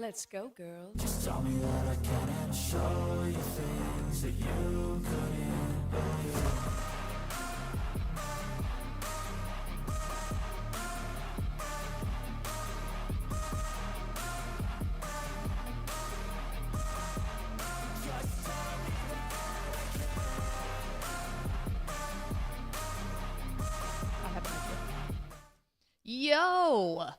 Let's go, girl. Just tell me that I can and show you things that you couldn't believe. Yo!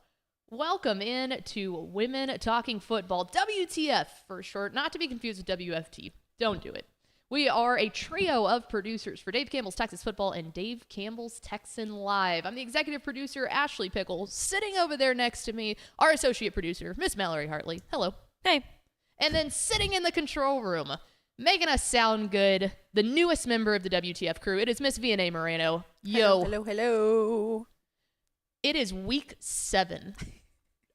Welcome in to Women Talking Football, WTF for short, not to be confused with WFT. Don't do it. We are a trio of producers for Dave Campbell's Texas Football and Dave Campbell's Texan Live. I'm the executive producer, Ashley Pickle. Sitting over there next to me, our associate producer, Miss Mallory Hartley. Hello. Hey. And then sitting in the control room, making us sound good, the newest member of the WTF crew, it is Miss Vianney Moreno. Yo. Hello, hello. It is week 7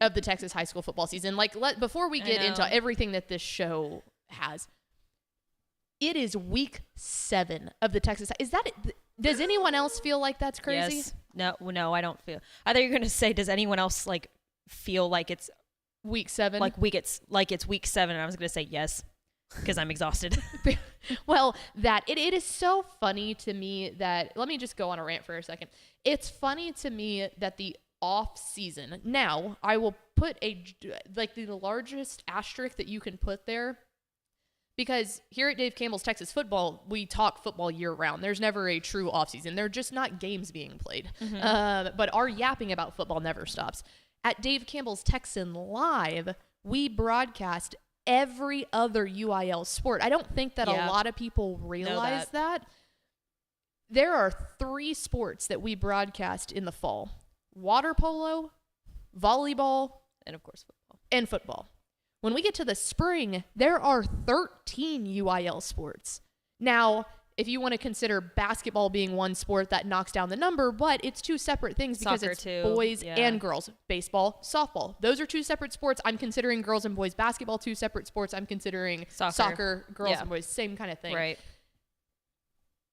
of the Texas high school football season. Before we get into everything that this show has, it is week 7 of the Texas. Is that it? Does anyone else feel like that's crazy? Yes. No, I don't feel. I thought you were going to say, does anyone else feel like it's week 7? Like it's week 7, and I was going to say yes, because I'm exhausted. Well, it is so funny to me that, let me just go on a rant for a second. It's funny to me that the off season, now I will put the largest asterisk that you can put there, because here at Dave Campbell's Texas Football, we talk football year round. There's never a true off season. They're just not games being played. Mm-hmm. But our yapping about football never stops. At Dave Campbell's Texan Live, we broadcast every other UIL sport. I don't think that a lot of people realize that. There are 3 sports that we broadcast in the fall: water polo, volleyball, and of course football. And football. When we get to the spring, there are 13 UIL sports. Now, if you want to consider basketball being one sport, that knocks down the number, but it's 2 separate things because Soccer it's too. boys and girls. Baseball, softball. Those are 2 separate sports. I'm considering girls and boys basketball 2 separate sports. I'm considering soccer girls and boys, same kind of thing. Right.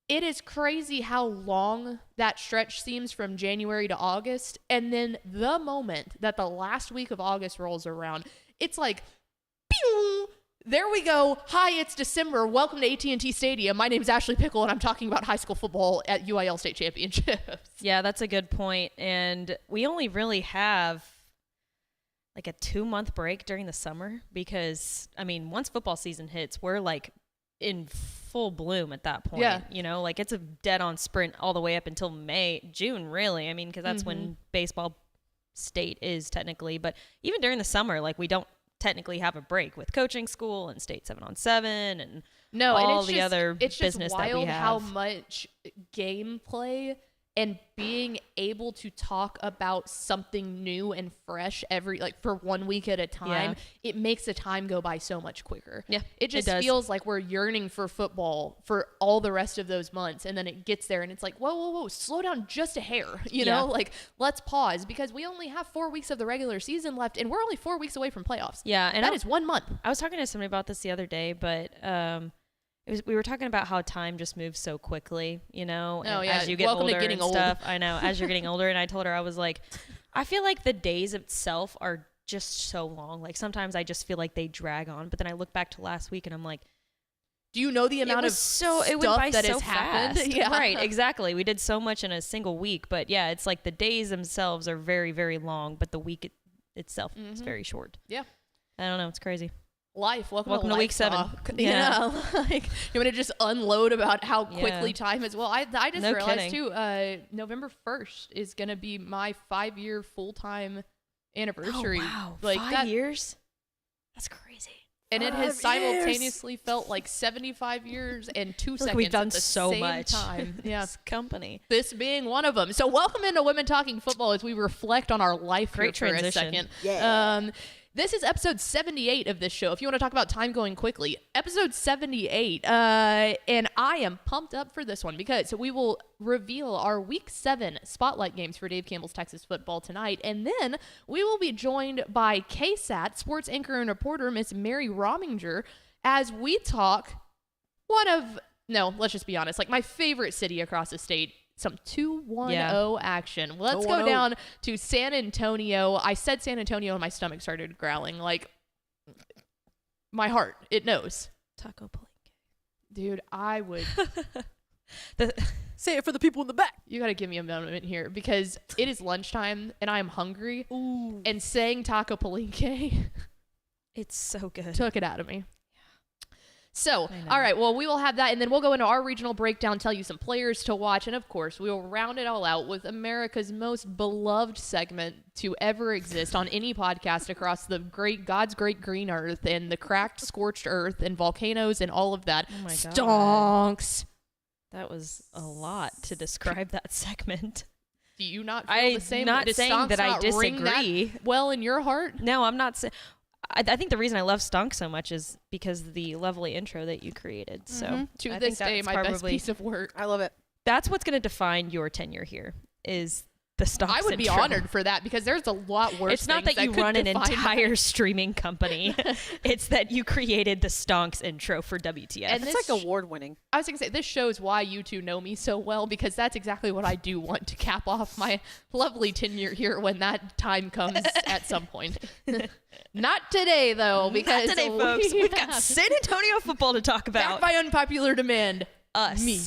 It is crazy how long that stretch seems from January to August. And then the moment that the last week of August rolls around, it's like, pew! There we go. Hi, it's December. Welcome to AT&T Stadium. My name is Ashley Pickle, and I'm talking about high school football at UIL State Championships. Yeah, that's a good point. And we only really have a 2-month break during the summer because, once football season hits, we're in full bloom at that point. Yeah. It's a dead-on sprint all the way up until June, really. Because that's when baseball state is technically. But even during the summer, we don't technically have a break with coaching school and state 7-on-7 and all the other business that we have. It's just wild how much gameplay and being able to talk about something new and fresh for 1 week at a time, it makes the time go by so much quicker. Yeah, it just feels like we're yearning for football for all the rest of those months, and then it gets there and it's like, whoa, slow down just a hair, let's pause, because we only have 4 weeks of the regular season left, and we're only 4 weeks away from playoffs. Yeah, and that is 1 month. I was talking to somebody about this the other day, but we were talking about how time just moves so quickly, as you get Welcome older to getting and old. stuff. I know, as you're getting older, and I told her, I was like, I feel like the days itself are just so long. Sometimes I just feel like they drag on, but then I look back to last week and I'm like, do you know the amount of stuff that has happened? Yeah. Right, exactly. We did so much in a single week, but yeah, it's the days themselves are very, very long, but the week itself is very short. Yeah. I don't know. It's crazy. Life. Welcome to week 7. Yeah. You want to just unload about how quickly time is. Well, I just realized too, November 1st is going to be my 5-year full-time anniversary. Oh, wow. 5 years? That's crazy. And it has simultaneously felt like 75 years and 2 seconds we've done at the so same much. time. Yeah. This company. This being one of them. So welcome into Women Talking Football as we reflect on our life Great here for transition. a second. Yeah. This is episode 78 of this show. If you want to talk about time going quickly, episode 78. And I am pumped up for this one because we will reveal our week 7 spotlight games for Dave Campbell's Texas Football tonight. And then we will be joined by KSAT sports anchor and reporter, Miss Mary Rominger, as we talk let's just be honest, my favorite city across the state, some 2-1-0 action. Let's go down to San Antonio. I said San Antonio and my stomach started growling. My heart, it knows. Taco Palenque. Dude, I would. Say it for the people in the back. You got to give me a moment here because it is lunchtime and I am hungry. Ooh. And saying Taco Palenque It's so good. took it out of me. So, all right, well, we will have that, and then we'll go into our regional breakdown, tell you some players to watch, and of course, we will round it all out with America's most beloved segment to ever exist on any podcast across the God's great green earth and the cracked, scorched earth and volcanoes and all of that. Oh my God. Stonks. That was a lot to describe that segment. Do you not feel the same? I'm not Does saying stonks that I not ring disagree. that well in your heart? No, I'm not saying. I think the reason I love Stunk so much is because of the lovely intro that you created. So To I this think day, that's my best probably- piece of work. I love it. That's what's going to define your tenure here is the Stonks I would be intro. honored for that because there's a lot worse. It's not things that you could run an define entire that. streaming company. It's that you created the Stonks intro for WTF. And It's this like award winning. I was going to say, this shows why you two know me so well because that's exactly what I do want to cap off my lovely tenure here when that time comes at some point. Not today, though, because Not today, folks. We've got San Antonio football to talk back about. by unpopular demand. Us. Me.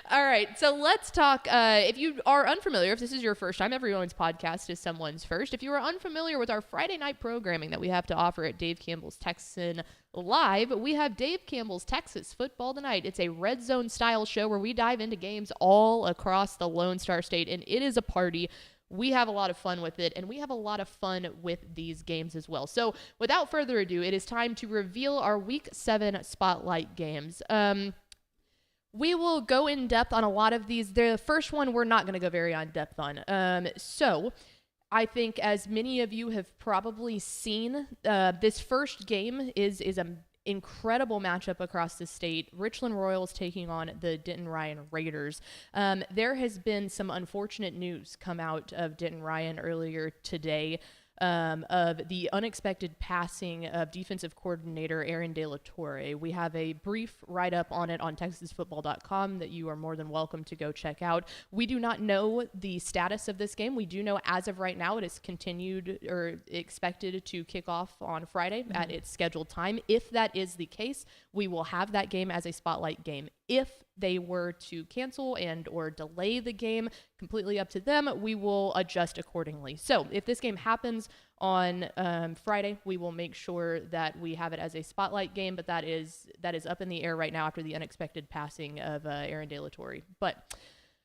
All right, so let's talk. If you are unfamiliar, if this is your first time, everyone's podcast is someone's first. If you are unfamiliar with our Friday night programming that we have to offer at Dave Campbell's Texan Live, we have Dave Campbell's Texas Football Tonight. It's a red zone style show where we dive into games all across the Lone Star State, and it is a party. We have a lot of fun with it, and we have a lot of fun with these games as well. So without further ado, it is time to reveal our Week 7 Spotlight games. We will go in depth on a lot of these. The first one we're not going to go very in depth on. So I think as many of you have probably seen, this first game is an incredible matchup across the state. Richland Royals taking on the Denton Ryan Raiders. There has been some unfortunate news come out of Denton Ryan earlier today of the unexpected passing of defensive coordinator Aaron De La Torre. We have a brief write-up on it on TexasFootball.com that you are more than welcome to go check out. We do not know the status of this game. We do know as of right now it is continued or expected to kick off on Friday at its scheduled time. If that is the case, we will have that game as a spotlight game. If they were to cancel and or delay the game, completely up to them, we will adjust accordingly. So if this game happens on Friday, we will make sure that we have it as a spotlight game, but that is up in the air right now after the unexpected passing of Aaron De La Torre. But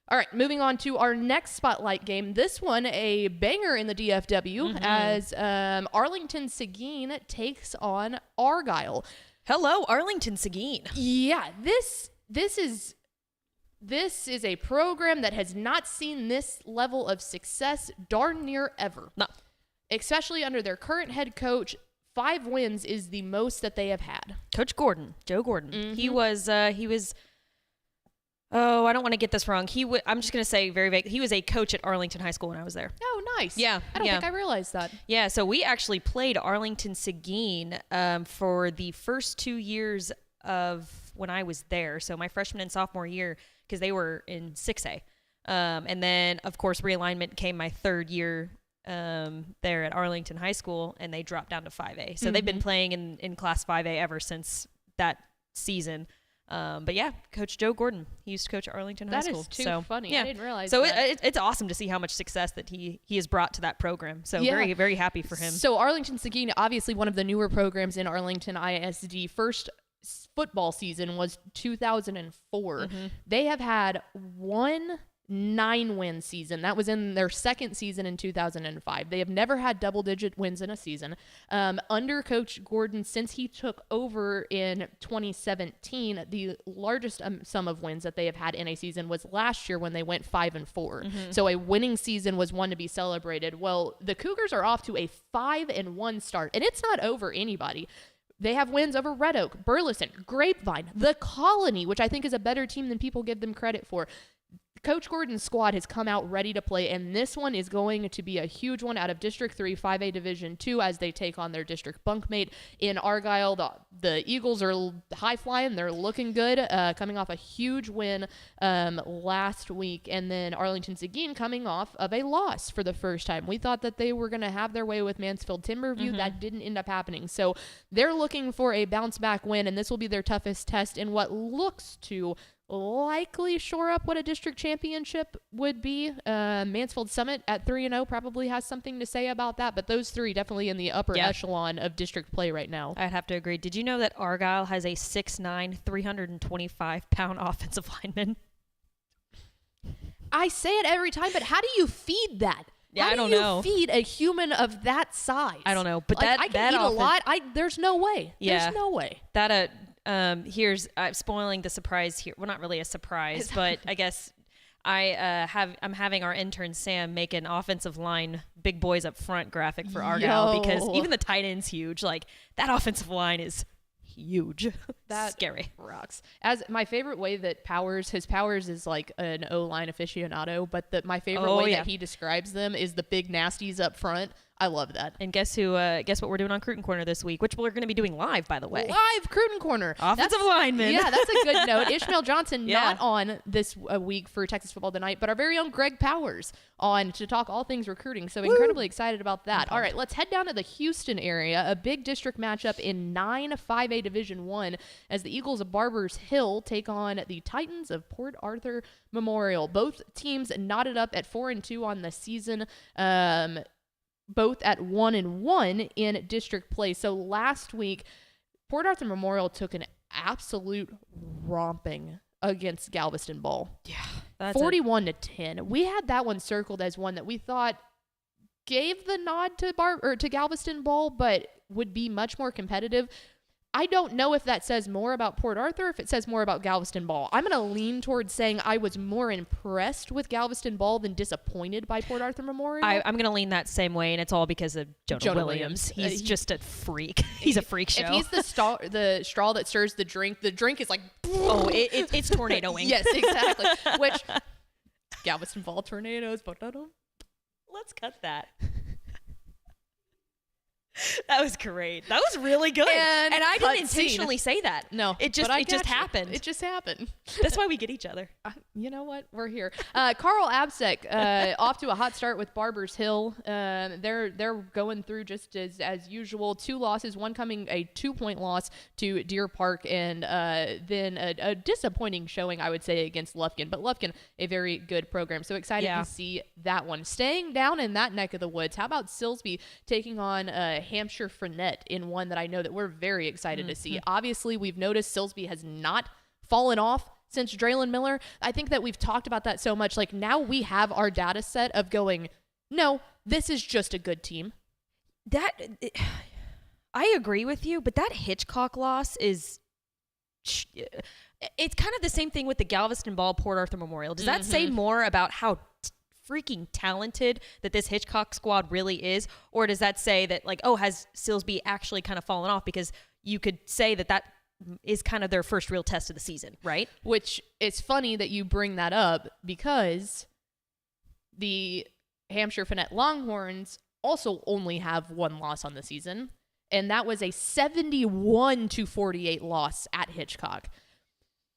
all right, moving on to our next spotlight game. This one, a banger in the DFW as Arlington Seguin takes on Argyle. Hello, Arlington Seguin. Yeah, this is a program that has not seen this level of success darn near ever. No. Especially under their current head coach. 5 wins is the most that they have had. Coach Gordon, Joe Gordon. He was oh, I don't want to get this wrong. I'm just going to say very vague. He was a coach at Arlington High School when I was there. Oh, nice. Yeah, I don't yeah. think I realized that. Yeah, so we actually played Arlington Seguin for the first 2 years of when I was there. So my freshman and sophomore year, because they were in 6A. And then, of course, realignment came my third year there at Arlington High School, and they dropped down to 5A. So they've been playing in Class 5A ever since that season. But yeah, Coach Joe Gordon, he used to coach at Arlington High School. That is too funny. Yeah. I didn't realize so that. it's awesome to see how much success that he has brought to that program. So Yeah. very, very happy for him. So Arlington Seguin, obviously one of the newer programs in Arlington ISD. First football season was 2004. They have had 1 9-win season. That was in their second season in 2005. They have never had double-digit wins in a season. Under Coach Gordon, since he took over in 2017, the largest sum of wins that they have had in a season was last year when they went 5-4. So a winning season was one to be celebrated. Well, the Cougars are off to a 5-1 start, and it's not over anybody. They have wins over Red Oak, Burleson, Grapevine, the Colony, which I think is a better team than people give them credit for. Coach Gordon's squad has come out ready to play, and this one is going to be a huge one out of District 3, 5A Division 2 as they take on their district bunkmate in Argyle. The Eagles are high flying. They're looking good, coming off a huge win last week, and then Arlington Seguin coming off of a loss for the first time. We thought that they were going to have their way with Mansfield Timberview. That didn't end up happening. So they're looking for a bounce-back win, and this will be their toughest test in what looks to likely shore up what a district championship would be. Mansfield Summit at 3-0 probably has something to say about that, but those three definitely in the upper echelon of district play right now. I'd have to agree. Did you know that Argyle has a 6'9", 325-pound offensive lineman? I say it every time, but how do you feed that? Yeah, how I don't do you know. feed a human of that size? I don't know, but like, I can eat a lot. There's no way. Yeah. There's no way. That here's spoiling the surprise here. Well, not really a surprise, but I guess I'm having our intern Sam make an offensive line big boys up front graphic for Argyle because even the tight end's huge. Like that offensive line is huge. That's scary. Rocks. As my favorite way that his Powers is like an O-line aficionado, but my favorite way that he describes them is the big nasties up front. I love that. And guess what we're doing on Cruton Corner this week, which we're going to be doing live, by the way. Live Cruton Corner. Offensive lineman. Yeah, that's a good note. Ishmael Johnson not on this week for Texas Football Tonight, but our very own Greg Powers on to talk all things recruiting. So incredibly excited about that. All right, let's head down to the Houston area, a big district matchup in 9 5A Division 1 as the Eagles of Barbers Hill take on the Titans of Port Arthur Memorial. Both teams knotted up at 4-2 on the season. Both at 1-1 in district play. So last week, Port Arthur Memorial took an absolute romping against Galveston Ball. Yeah, 41-10. We had that one circled as one that we thought gave the nod to Galveston Ball, but would be much more competitive. I don't know if that says more about Port Arthur, if it says more about Galveston Ball. I'm going to lean towards saying I was more impressed with Galveston Ball than disappointed by Port Arthur Memorial. I'm going to lean that same way, and it's all because of Jonah Williams. He's just a freak. He's a freak show. If he's the straw that stirs the drink is like... Oh, it's tornadoing. Yes, exactly. Which, Galveston Ball tornadoes. Let's cut that. That was great. That was really good. And I didn't intentionally say that. No. It just happened. It just happened. That's why we get each other. You know what? We're here. Carl Absek off to a hot start with Barbers Hill. They're going through just as usual. 2 losses, one coming a 2-point loss to Deer Park, and then a disappointing showing, I would say, against Lufkin. But Lufkin, a very good program. So excited to see that one. Staying down in that neck of the woods, how about Silsbee taking on Hampshire Frenette in one that I know that we're very excited to see. Obviously, we've noticed Silsbee has not fallen off since Draylon Miller. I think that we've talked about that so much. Like, now we have our data set of going, no, this is just a good team. I agree with you, but that Hitchcock loss is... It's kind of the same thing with the Galveston Ball Port Arthur Memorial. Does that say more about how freaking talented that this Hitchcock squad really is, or does that say that, like, oh, has Silsbee actually kind of fallen off? Because you could say that is kind of their first real test of the season, right? Which is funny that you bring that up, because the Hampshire Frenette Longhorns also only have 1 loss on the season, and that was a 71-48 loss at Hitchcock.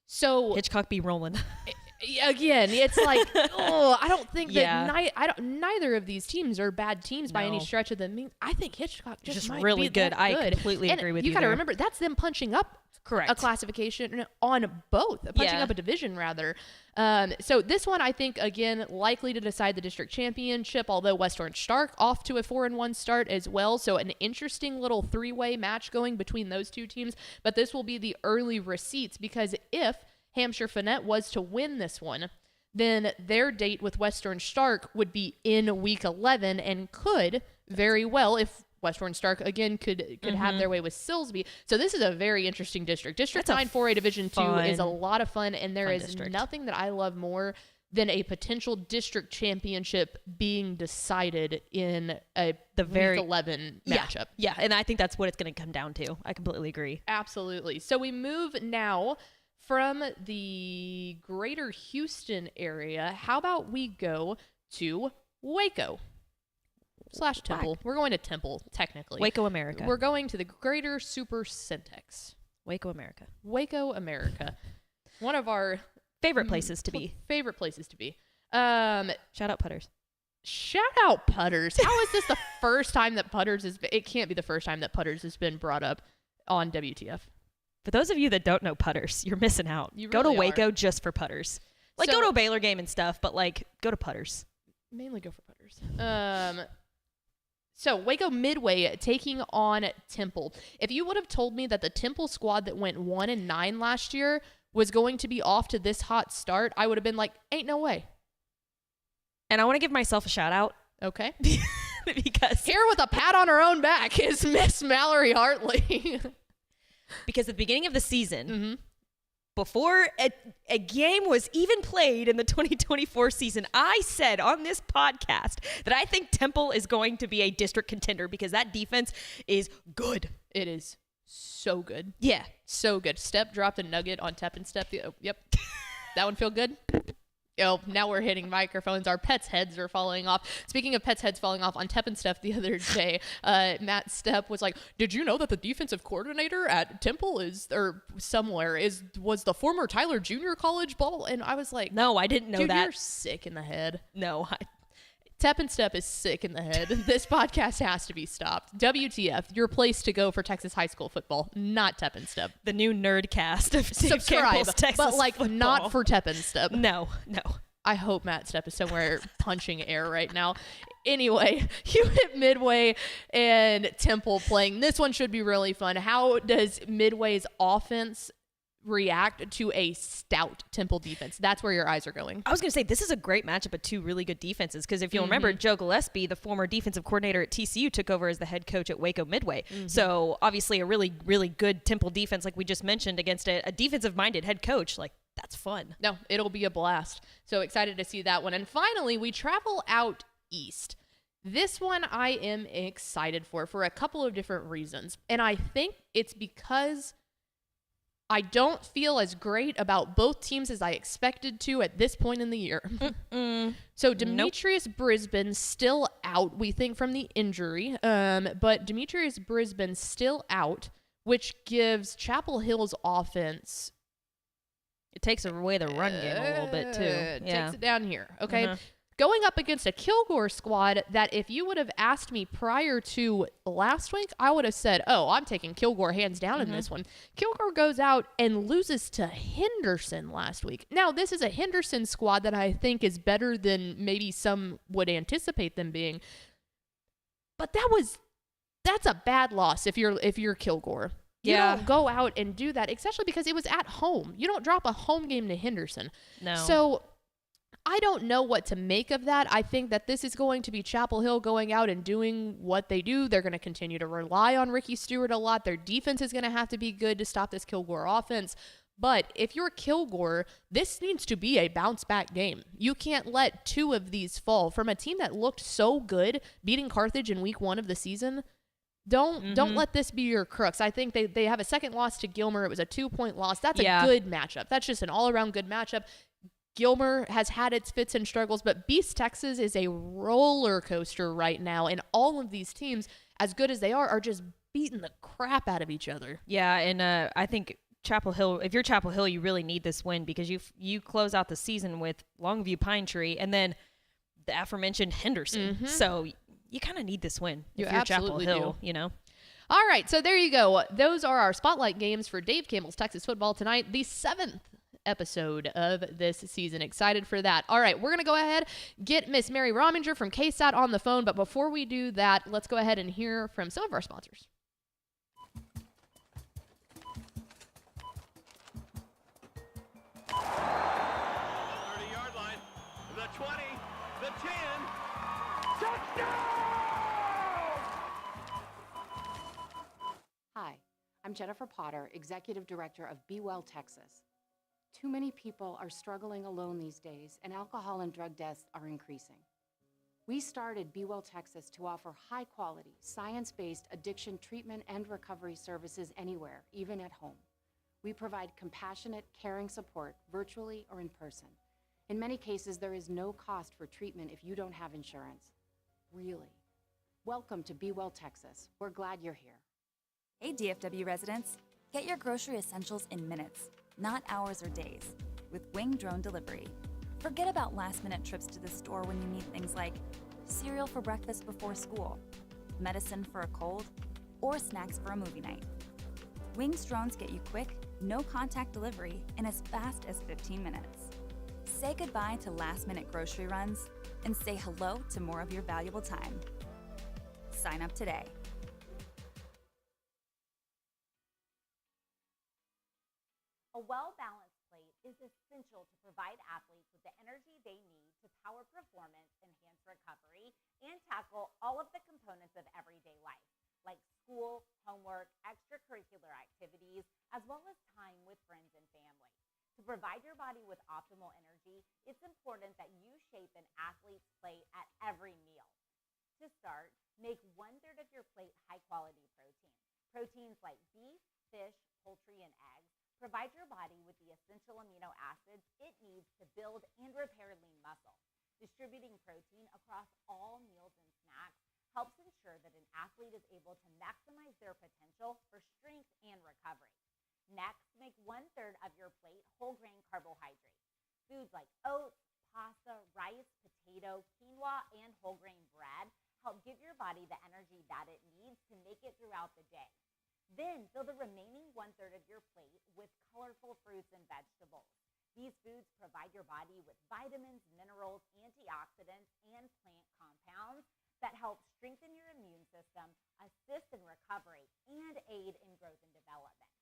So Hitchcock be rolling. Again, it's like, I don't think that neither of these teams are bad teams by any stretch of the means. I think Hitchcock just might really be good. That I good. completely agree with you. You got to remember, that's them punching up Correct. a classification on both, punching up a division rather. So this one, I think, again, likely to decide the district championship, although West Orange Stark off to a 4-1 start as well. So an interesting little 3-way match going between those two teams. But this will be the early receipts, because if Hampshire Frenette was to win this one, then their date with West Orange Stark would be in week 11, and could very well, if West Orange Stark again could have their way with Silsbee. So this is a very interesting district. District 9 4A Division 2 is a lot of fun, and there is nothing that I love more than a potential district championship being decided in the week 11 matchup. Yeah, and I think that's what it's going to come down to. I completely agree. Absolutely. So we move now from the greater Houston area, how about we go to Waco / Temple? We're going to Temple, technically. Waco, America. We're going to the greater Super Syntax. Waco, America. Waco, America. One of our favorite places to be. Favorite places to be. Shout out Putters. Shout out Putters. How is this the first time that Putters has been? It can't be the first time that Putters has been brought up on WTF. For those of you that don't know Putters, you're missing out. You go to really Waco are. just for Putters. Like, So- go to a Baylor game and stuff, but, like, go to Putters. Mainly go for Putters. So Waco Midway taking on Temple. If you would have told me that the Temple squad that went 1-9 last year was going to be off to this hot start, I would have been like, ain't no way. And I want to give myself a shout out Okay. because Here with a pat on her own back is Miss Mallory Hartley. at the beginning of the season, Mm-hmm. before a game was even played in the 2024 season, I said on this podcast that I think Temple is going to be a district contender because that defense is good. It is so good. Yeah. So good. Step dropped a nugget on Tep and Step. Oh, yep. That one feel good? Oh, now we're hitting microphones. Our pets' heads are falling off. Speaking of pets' heads falling off, on Tep and Step the other day, Matt Stepp was like, "Did you know that the defensive coordinator at Temple was the former Tyler Junior College ball?" And I was like, No, I didn't know "Dude, that. you're sick in the head." No. Tep and Step is sick in the head. This podcast has to be stopped. WTF, your place to go for Texas high school football, not Tep and Step. The new nerdcast of Dave Subscribe, Campbell's Texas but like football. not for Tep and Step. No. I hope Matt Stepp is somewhere punching air right now. Anyway, Hewitt Midway and Temple playing. This one should be really fun. How does Midway's offense react to a stout Temple defense? That's where your eyes are going. I was going to say, this is a great matchup of two really good defenses because if you'll remember, Joe Gillespie, the former defensive coordinator at TCU, took over as the head coach at Waco Midway. So obviously a really, really good Temple defense, like we just mentioned, against a defensive-minded head coach. Like, that's fun. No, it'll be a blast. So excited to see that one. And finally, we travel out east. This one I am excited for a couple of different reasons. And I think it's because I don't feel as great about both teams as I expected to at this point in the year. So Demetrius Brisbane still out, we think, from the injury. But Demetrius Brisbane still out, which gives Chapel Hill's offense... It takes away the run game a little bit, too. Takes it down here. Okay. Going up against a Kilgore squad that if you would have asked me prior to last week, I would have said, oh, I'm taking Kilgore hands down in this one. Kilgore goes out and loses to Henderson last week. Now, this is a Henderson squad that I think is better than maybe some would anticipate them being. But that's a bad loss if you're Kilgore. You don't go out and do that, especially because it was at home. You don't drop a home game to Henderson. No. So I don't know what to make of that. I think that this is going to be Chapel Hill going out and doing what they do. They're going to continue to rely on Ricky Stewart a lot. Their defense is going to have to be good to stop this Kilgore offense. But if you're Kilgore, this needs to be a bounce-back game. You can't let two of these fall. From a team that looked so good, beating Carthage in week 1 of the season, don't let this be your crux. I think they have a second loss to Gilmer. It was a 2-point loss. That's a good matchup. That's just an all-around good matchup. Gilmer has had its fits and struggles, but East Texas is a roller coaster right now, and all of these teams, as good as they are just beating the crap out of each other. Yeah, and I think Chapel Hill, if you're Chapel Hill, you really need this win because you close out the season with Longview Pine Tree and then the aforementioned Henderson. So you kind of need this win if you're Chapel Hill, you know. All right, so there you go. Those are our spotlight games for Dave Campbell's Texas Football tonight, the 7th episode of this season. Excited for that. All right, we're going to go ahead, get Miss Mary Rominger from KSAT on the phone, but before we do that, let's go ahead and hear from some of our sponsors. 30-yard line, the 20, the 10, touchdown! Hi, I'm Jennifer Potter, Executive Director of Be Well Texas. Too many people are struggling alone these days, and alcohol and drug deaths are increasing. We started Be Well Texas to offer high-quality, science-based addiction treatment and recovery services anywhere, even at home. We provide compassionate, caring support virtually or in person. In many cases, there is no cost for treatment if you don't have insurance. Really. Welcome to Be Well, Texas. We're glad you're here. Hey DFW residents, get your grocery essentials in minutes, not hours or days, with Wing Drone Delivery. Forget about last-minute trips to the store when you need things like cereal for breakfast before school, medicine for a cold, or snacks for a movie night. Wing's drones get you quick, no-contact delivery in as fast as 15 minutes. Say goodbye to last-minute grocery runs and say hello to more of your valuable time. Sign up today. A well-balanced plate is essential to provide athletes with the energy they need to power performance, enhance recovery, and tackle all of the components of everyday life, like school, homework, extracurricular activities, as well as time with friends and family. To provide your body with optimal energy, it's important that you shape an athlete's plate at every meal. To start, make 1/3 of your plate high-quality protein. Proteins like beef, fish, poultry, and eggs provide your body with the essential amino acids it needs to build and repair lean muscle. Distributing protein across all meals and snacks helps ensure that an athlete is able to maximize their potential for strength and recovery. Next, make 1/3 of your plate whole grain carbohydrates. Foods like oats, pasta, rice, potato, quinoa, and whole grain bread help give your body the energy that it needs to make it throughout the day. Then fill the remaining 1/3 of your plate with colorful fruits and vegetables. These foods provide your body with vitamins, minerals, antioxidants, and plant compounds that help strengthen your immune system, assist in recovery, and aid in growth and development.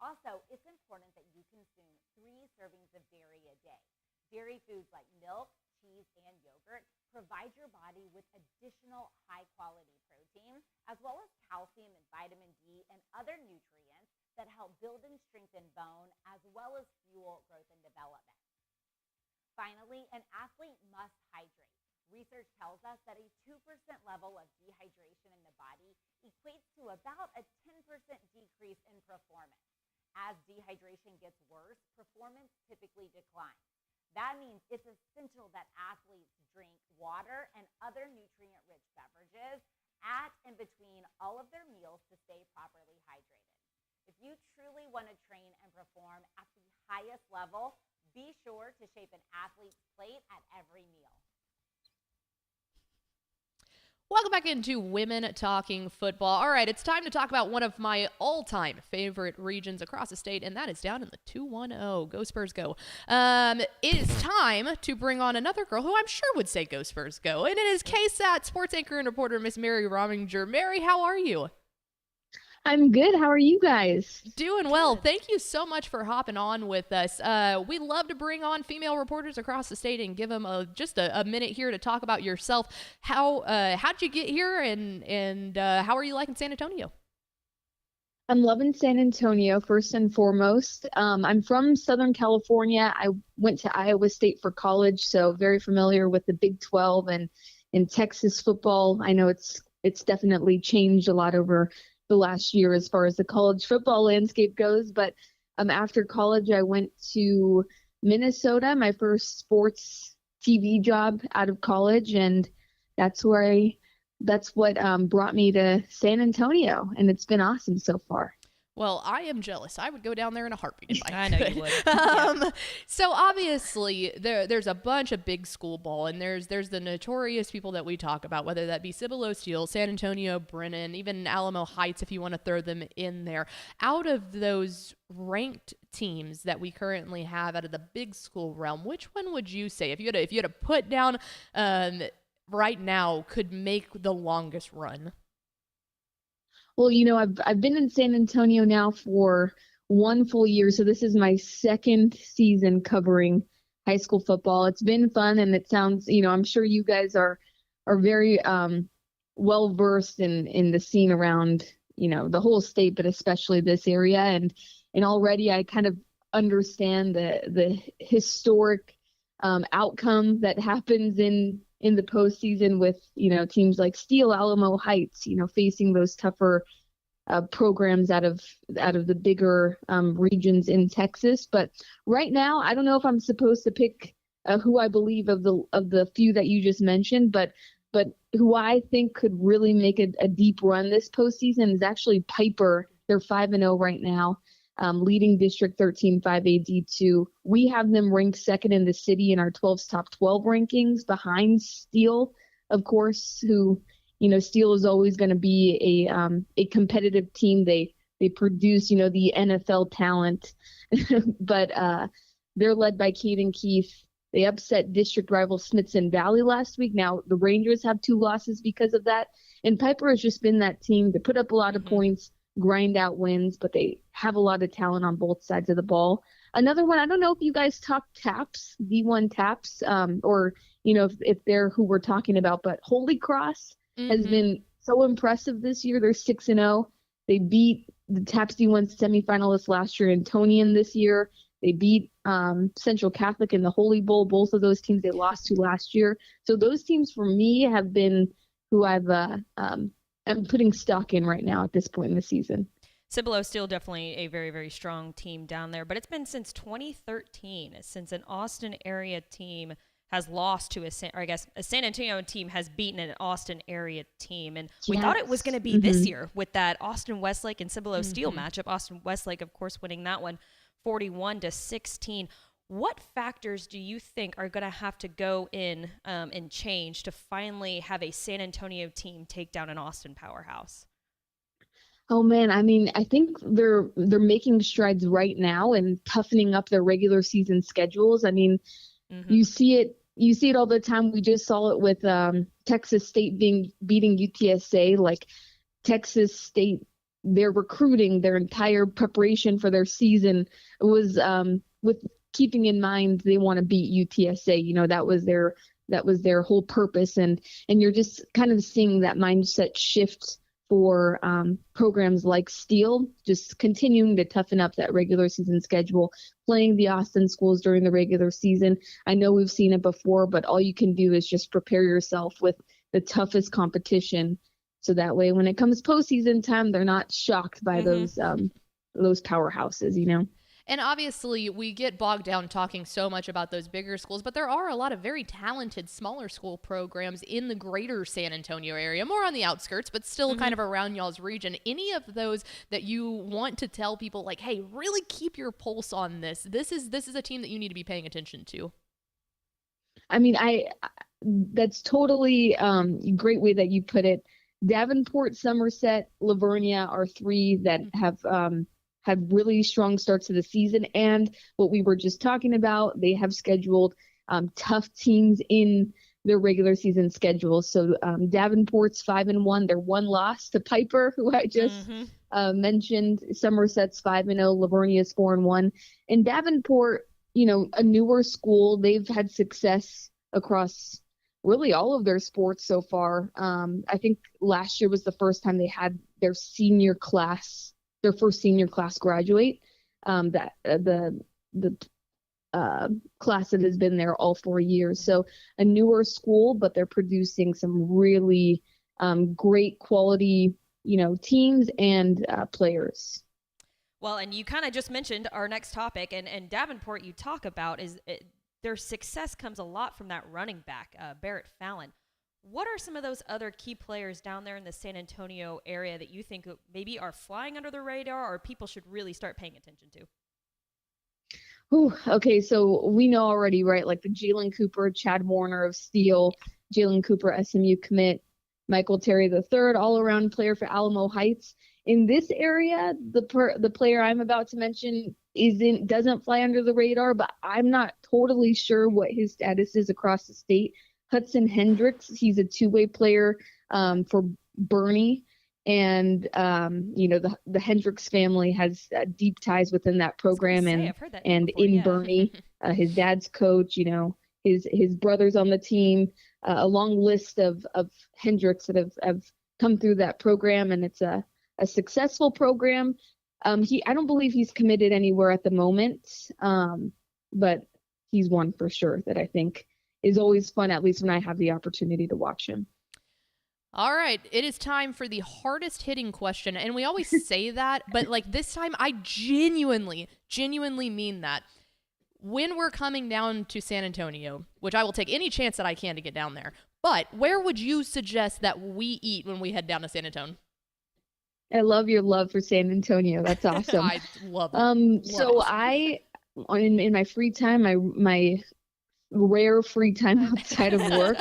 Also, it's important that you consume 3 servings of dairy a day. Dairy foods like milk, cheese, and yogurt provide your body with additional high-quality protein, as well as calcium and vitamin D and other nutrients that help build and strengthen bone, as well as fuel growth and development. Finally, an athlete must hydrate. Research tells us that a 2% level of dehydration in the body equates to about a 10% decrease in performance. As dehydration gets worse, performance typically declines. That means it's essential that athletes drink water and other nutrient-rich beverages at and between all of their meals to stay properly hydrated. If you truly want to train and perform at the highest level, be sure to shape an athlete's plate at every meal. Welcome back into Women Talking Football. All right, it's time to talk about one of my all-time favorite regions across the state, and that is down in the 210. Go Spurs, go. It is time to bring on another girl who I'm sure would say go Spurs, go, and it is KSAT sports anchor and reporter Miss Mary Rominger. Mary, how are you? I'm good. How are you guys? Doing well. Thank you so much for hopping on with us. We love to bring on female reporters across the state and give them just a minute here to talk about yourself. How'd you get here, and how are you liking San Antonio? I'm loving San Antonio first and foremost. I'm from Southern California. I went to Iowa State for college, so very familiar with the Big 12 and in Texas football. I know it's definitely changed a lot over the last year as far as the college football landscape goes. But after college, I went to Minnesota, my first sports TV job out of college, and that's what brought me to San Antonio, and it's been awesome so far. Well, I am jealous. I would go down there in a heartbeat if I know could. you would. So obviously there's a bunch of big school ball, and there's the notorious people that we talk about, whether that be Cibolo Steele, San Antonio, Brennan, even Alamo Heights, if you want to throw them in there. Out of those ranked teams that we currently have out of the big school realm, which one would you say, if you had to put down right now, could make the longest run? Well, I've been in San Antonio now for 1 full year, so this is my second season covering high school football. It's been fun, and it sounds, I'm sure you guys are very well versed in the scene around, the whole state, but especially this area. And already I kind of understand the historic outcome that happens in the postseason with, teams like Steele, Alamo Heights, facing those tougher programs out of the bigger regions in Texas. But right now, I don't know if I'm supposed to pick who I believe of the few that you just mentioned, but who I think could really make a deep run this postseason is actually Piper. They're 5-0 right now, leading District 13 5A D2. We have them ranked second in the city in our 12's top 12 rankings, behind Steele, of course, who, Steele is always going to be a competitive team. They produce, the NFL talent, but they're led by Caden Keith. They upset district rival Smithson Valley last week. Now the Rangers have 2 losses because of that. And Piper has just been that team to put up a lot of points, grind out wins, but they have a lot of talent on both sides of the ball. Another one, I don't know if you guys talk Taps, D1 Taps, or, if they're who we're talking about, but Holy Cross has been so impressive this year. They're 6-0. They beat the Taps D1 semifinalists last year, Antonian this year. They beat Central Catholic in the Holy Bowl. Both of those teams they lost to last year. So those teams for me have been who I'm putting stock in right now at this point in the season. Cibolo is still definitely a very, very strong team down there, but it's been since 2013 since an Austin area team has lost to a San Antonio team has beaten an Austin area team. And we thought it was going to be this year with that Austin Westlake and Cibolo Steel matchup. Austin Westlake, of course, winning that one 41-16. What factors do you think are going to have to go in and change to finally have a San Antonio team take down an Austin powerhouse? Oh man, I mean, I think they're making strides right now and toughening up their regular season schedules. I mean, you see it all the time. We just saw it with Texas State beating UTSA. Like Texas State, their recruiting, their entire preparation for their season was with keeping in mind they want to beat UTSA. That was their whole purpose, and you're just kind of seeing that mindset shift for programs like Steele, just continuing to toughen up that regular season schedule, playing the Austin schools during the regular season. I know we've seen it before, but all you can do is just prepare yourself with the toughest competition. So that way, when it comes postseason time, they're not shocked by those powerhouses, And obviously, we get bogged down talking so much about those bigger schools, but there are a lot of very talented smaller school programs in the greater San Antonio area, more on the outskirts, but still kind of around y'all's region. Any of those that you want to tell people, like, hey, really keep your pulse on this. This is a team that you need to be paying attention to. I mean, that's totally a great way that you put it. Davenport, Somerset, Livonia are 3 that have had really strong starts to the season. And what we were just talking about, they have scheduled tough teams in their regular season schedule. So Davenport's 5-1. They're 1 loss to Piper, who I just mentioned. Somerset's 5-0. Livornia's 4-1. And Davenport, a newer school, they've had success across really all of their sports so far. I think last year was the first time they had their first senior class graduate. That the class that has been there all 4 years. So a newer school, but they're producing some really great quality, teams and players. Well, and you kind of just mentioned our next topic, and Davenport you talk about their success comes a lot from that running back, Barrett Fallon. What are some of those other key players down there in the San Antonio area that you think maybe are flying under the radar or people should really start paying attention to? Ooh, okay, so we know already, right? Like the Jalen Cooper, Chad Warner of Steele, Jalen Cooper, SMU commit, Michael Terry III, all-around player for Alamo Heights. In this area, the player I'm about to mention doesn't fly under the radar, but I'm not totally sure what his status is across the state. Hudson Hendricks, he's a 2-way player for Bernie, and the Hendricks family has deep ties within that program, Bernie, his dad's coach, his brothers on the team, a long list of Hendricks that have come through that program, and it's a successful program. I don't believe he's committed anywhere at the moment, but he's one for sure that I think is always fun, at least when I have the opportunity to watch him. All right, it is time for the hardest hitting question. And we always say that, but like this time I genuinely mean that. When we're coming down to San Antonio, which I will take any chance that I can to get down there, but where would you suggest that we eat when we head down to San Antonio? I love your love for San Antonio. That's awesome. I love it. So I, in my free time, my rare free time outside of work,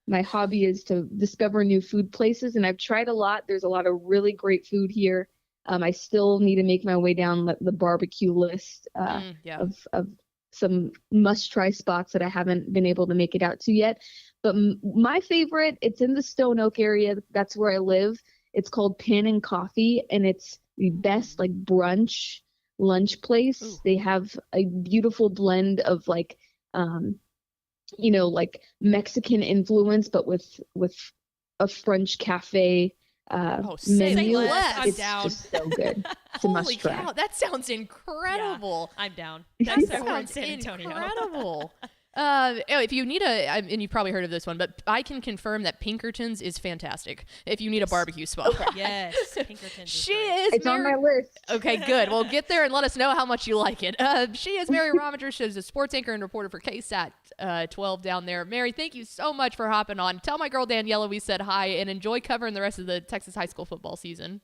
my hobby is to discover new food places, and I've tried a lot. There's a lot of really great food here. I still need to make my way down the barbecue list of some must-try spots that I haven't been able to make it out to yet. But my favorite, it's in the Stone Oak area. That's where I live. It's called Pan and Coffee, and it's the best like brunch lunch place. Ooh. They have a beautiful blend of like like Mexican influence, but with a French cafe menu. I'm it's down. Just so good. It's a must try. Cow, that sounds incredible. Yeah, I'm down. That sounds San Antonio. Incredible. If you need and you've probably heard of this one, but I can confirm that Pinkerton's is fantastic if you need a barbecue spot. Yes, Pinkerton's It's on my list. Okay, good. Well, get there and let us know how much you like it. She is Mary Rominger. She's a sports anchor and reporter for KSAT 12 down there. Mary, thank you so much for hopping on. Tell my girl Daniela we said hi, and enjoy covering the rest of the Texas high school football season.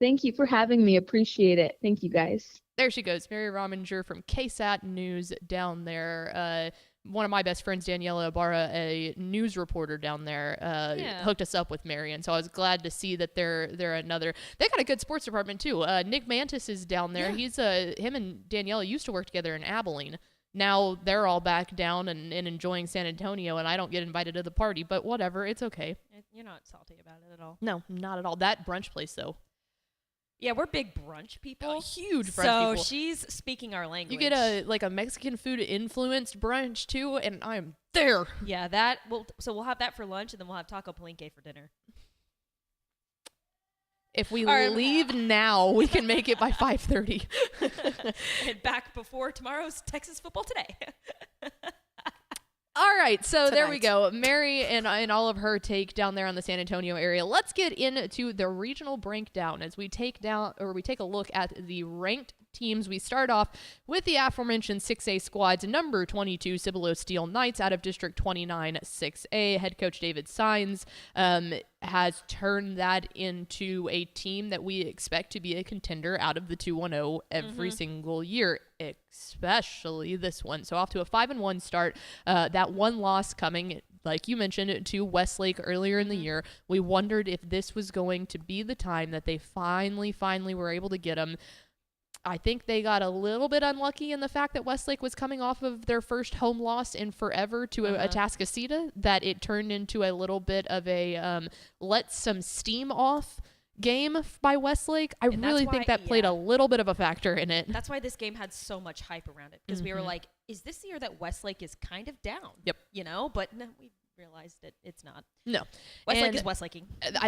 Thank you for having me. Appreciate it. Thank you, guys. There she goes, Mary Rominger from KSAT News down there. One of my best friends, Daniela Ibarra, a news reporter down there, hooked us up with Mary, and so I was glad to see that they're another. They got a good sports department too. Nick Mantis is down there. Yeah. Him and Daniela used to work together in Abilene. Now they're all back down and enjoying San Antonio, and I don't get invited to the party, but whatever, it's okay. You're not salty about it at all. No, not at all. That brunch place though. Yeah, we're big brunch people. Huge brunch people. So she's speaking our language. You get a Mexican food influenced brunch too, and I'm there. Yeah, we'll have that for lunch, and then we'll have taco palenque for dinner. If we leave now, we can make it by 5:30. And back before tomorrow's Texas Football Today. All right, so there we go. Mary and all of her take down there on the San Antonio area. Let's get into the regional breakdown as we take a look at the ranked teams. We start off with the aforementioned 6A squads. Number 22, Cibolo Steel Knights out of District 29, 6A. Head coach David Sines has turned that into a team that we expect to be a contender out of the 2-1-0 every single year, especially this one. So off to a 5-1 start. That one loss coming, like you mentioned, to Westlake earlier in the year. We wondered if this was going to be the time that they finally were able to get them. I think they got a little bit unlucky in the fact that Westlake was coming off of their first home loss in forever to Atascocita, that it turned into a little bit of a let some steam off game by Westlake. I really think that played a little bit of a factor in it. That's why this game had so much hype around it, because we were like, is this the year that Westlake is kind of down? Yep. But no, we realized it's not. No. Westlake is Westlaking.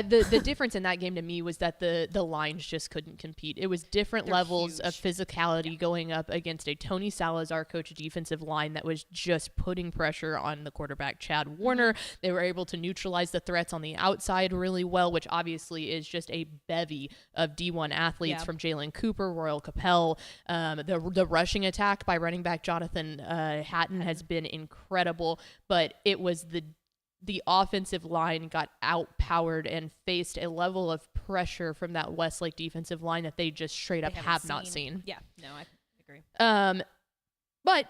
The difference in that game to me was that the lines just couldn't compete. It was different levels of physicality going up against a Tony Salazar coach defensive line that was just putting pressure on the quarterback, Chad Warner. They were able to neutralize the threats on the outside really well, which obviously is just a bevy of D1 athletes from Jalen Cooper, Royal Capel. The rushing attack by running back Jonathan Hatton has been incredible, but it was the offensive line got outpowered and faced a level of pressure from that Westlake defensive line that they just straight up have not seen. Yeah, no, I agree. But,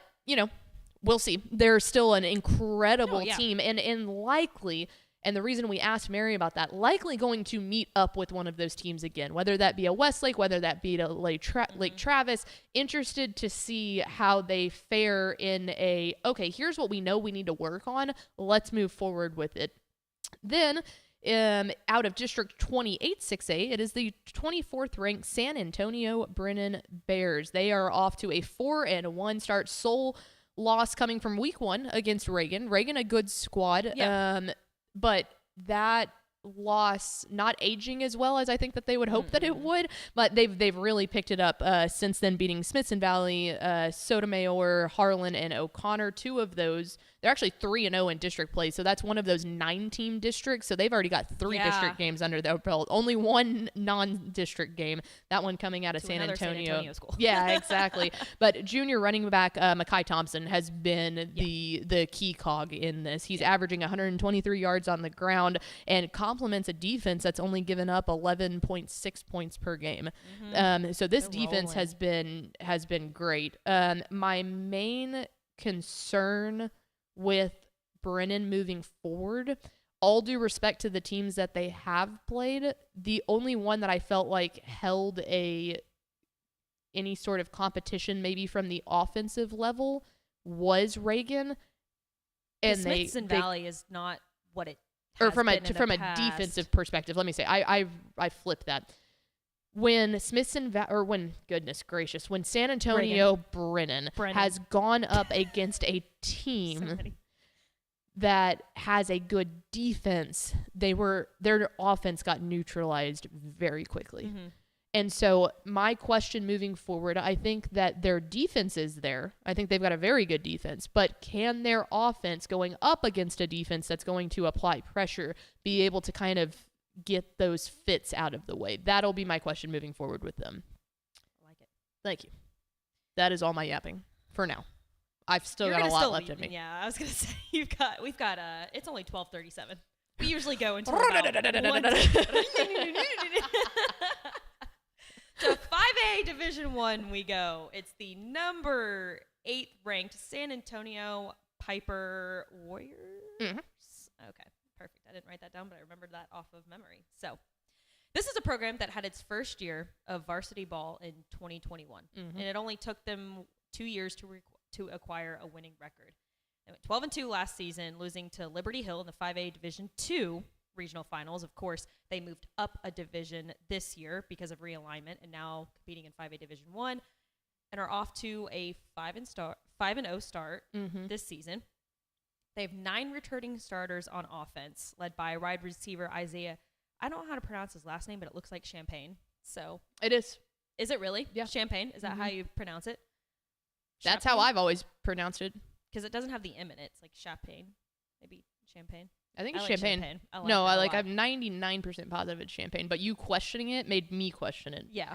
we'll see. They're still an incredible team and likely, and the reason we asked Mary about that, likely going to meet up with one of those teams again, whether that be a Westlake, whether that be a Lake Travis. Interested to see how they fare in here's what we know we need to work on. Let's move forward with it. Then, out of District 28 6A, it is the 24th ranked San Antonio Brennan Bears. They are off to a 4-1 start. Sole loss coming from week 1 against Reagan. Reagan, a good squad. Yeah. But that loss not aging as well as I think that they would hope that it would, but they've really picked it up since then, beating Smithson Valley, Sotomayor, Harlan, and O'Connor. 2 of those, they're actually 3-0 in district play, so that's one of those 9-team districts, so they've already got 3 district games under their belt. Only 1 non-district game, that one coming out of San Antonio school. Yeah, exactly. But junior running back Mekhi Thompson has been the key cog in this. He's averaging 123 yards on the ground and complements a defense that's only given up 11.6 points per game. So this defense has been great. My main concern with Brennan moving forward, all due respect to the teams that they have played, the only one that I felt like held any sort of competition maybe from the offensive level was Reagan. And Smithson Valley is not what it has or from been in a the past. defensive perspective. Let me say I flipped that. When goodness gracious, when San Antonio Brennan has gone up against a team that has a good defense, their offense got neutralized very quickly. And so my question moving forward, I think that their defense is there. I think they've got a very good defense, but can their offense going up against a defense that's going to apply pressure be able to kind of get those fits out of the way? That'll be my question moving forward with them. I like it. Thank you. That is all my yapping for now. I've still got a lot left in me. Yeah, I was gonna say we've got it's only 12:37. We usually go until about So 5A Division 1 we go. It's the number 8 ranked San Antonio Piper Warriors. Okay, perfect. I didn't write that down, but I remembered that off of memory. So this is a program that had its first year of varsity ball in 2021, and it only took them 2 years to acquire a winning record. They went 12-2 last season, losing to Liberty Hill in the 5A Division 2 regional finals. Of course, they moved up a division this year because of realignment and now competing in 5A Division 1 and are off to a 5-0 start this season. They have 9 returning starters on offense, led by wide receiver Isaiah. I don't know how to pronounce his last name, but it looks like Champagne. So it is. Is it really? Yeah. Champagne? Is that how you pronounce it? That's how I've always pronounced it. Because it doesn't have the M in it. It's like Champagne. Maybe Champagne. I think it's like Champagne. I'm 99% positive it's Champagne, but you questioning it made me question it. Yeah.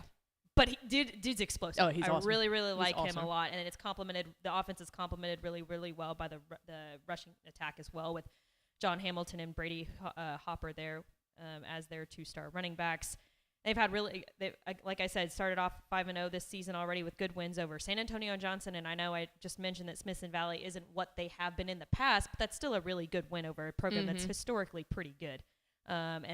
But dude's explosive. Oh, he's awesome. I really, really like him awesome. a lot. And the offense is complemented really, really well by the rushing attack as well, with John Hamilton and Brady Hopper there as their 2-star running backs. They've had like I said, started off 5-0 this season already with good wins over San Antonio and Johnson. And I know I just mentioned that Smithson Valley isn't what they have been in the past, but that's still a really good win over a program that's historically pretty good. And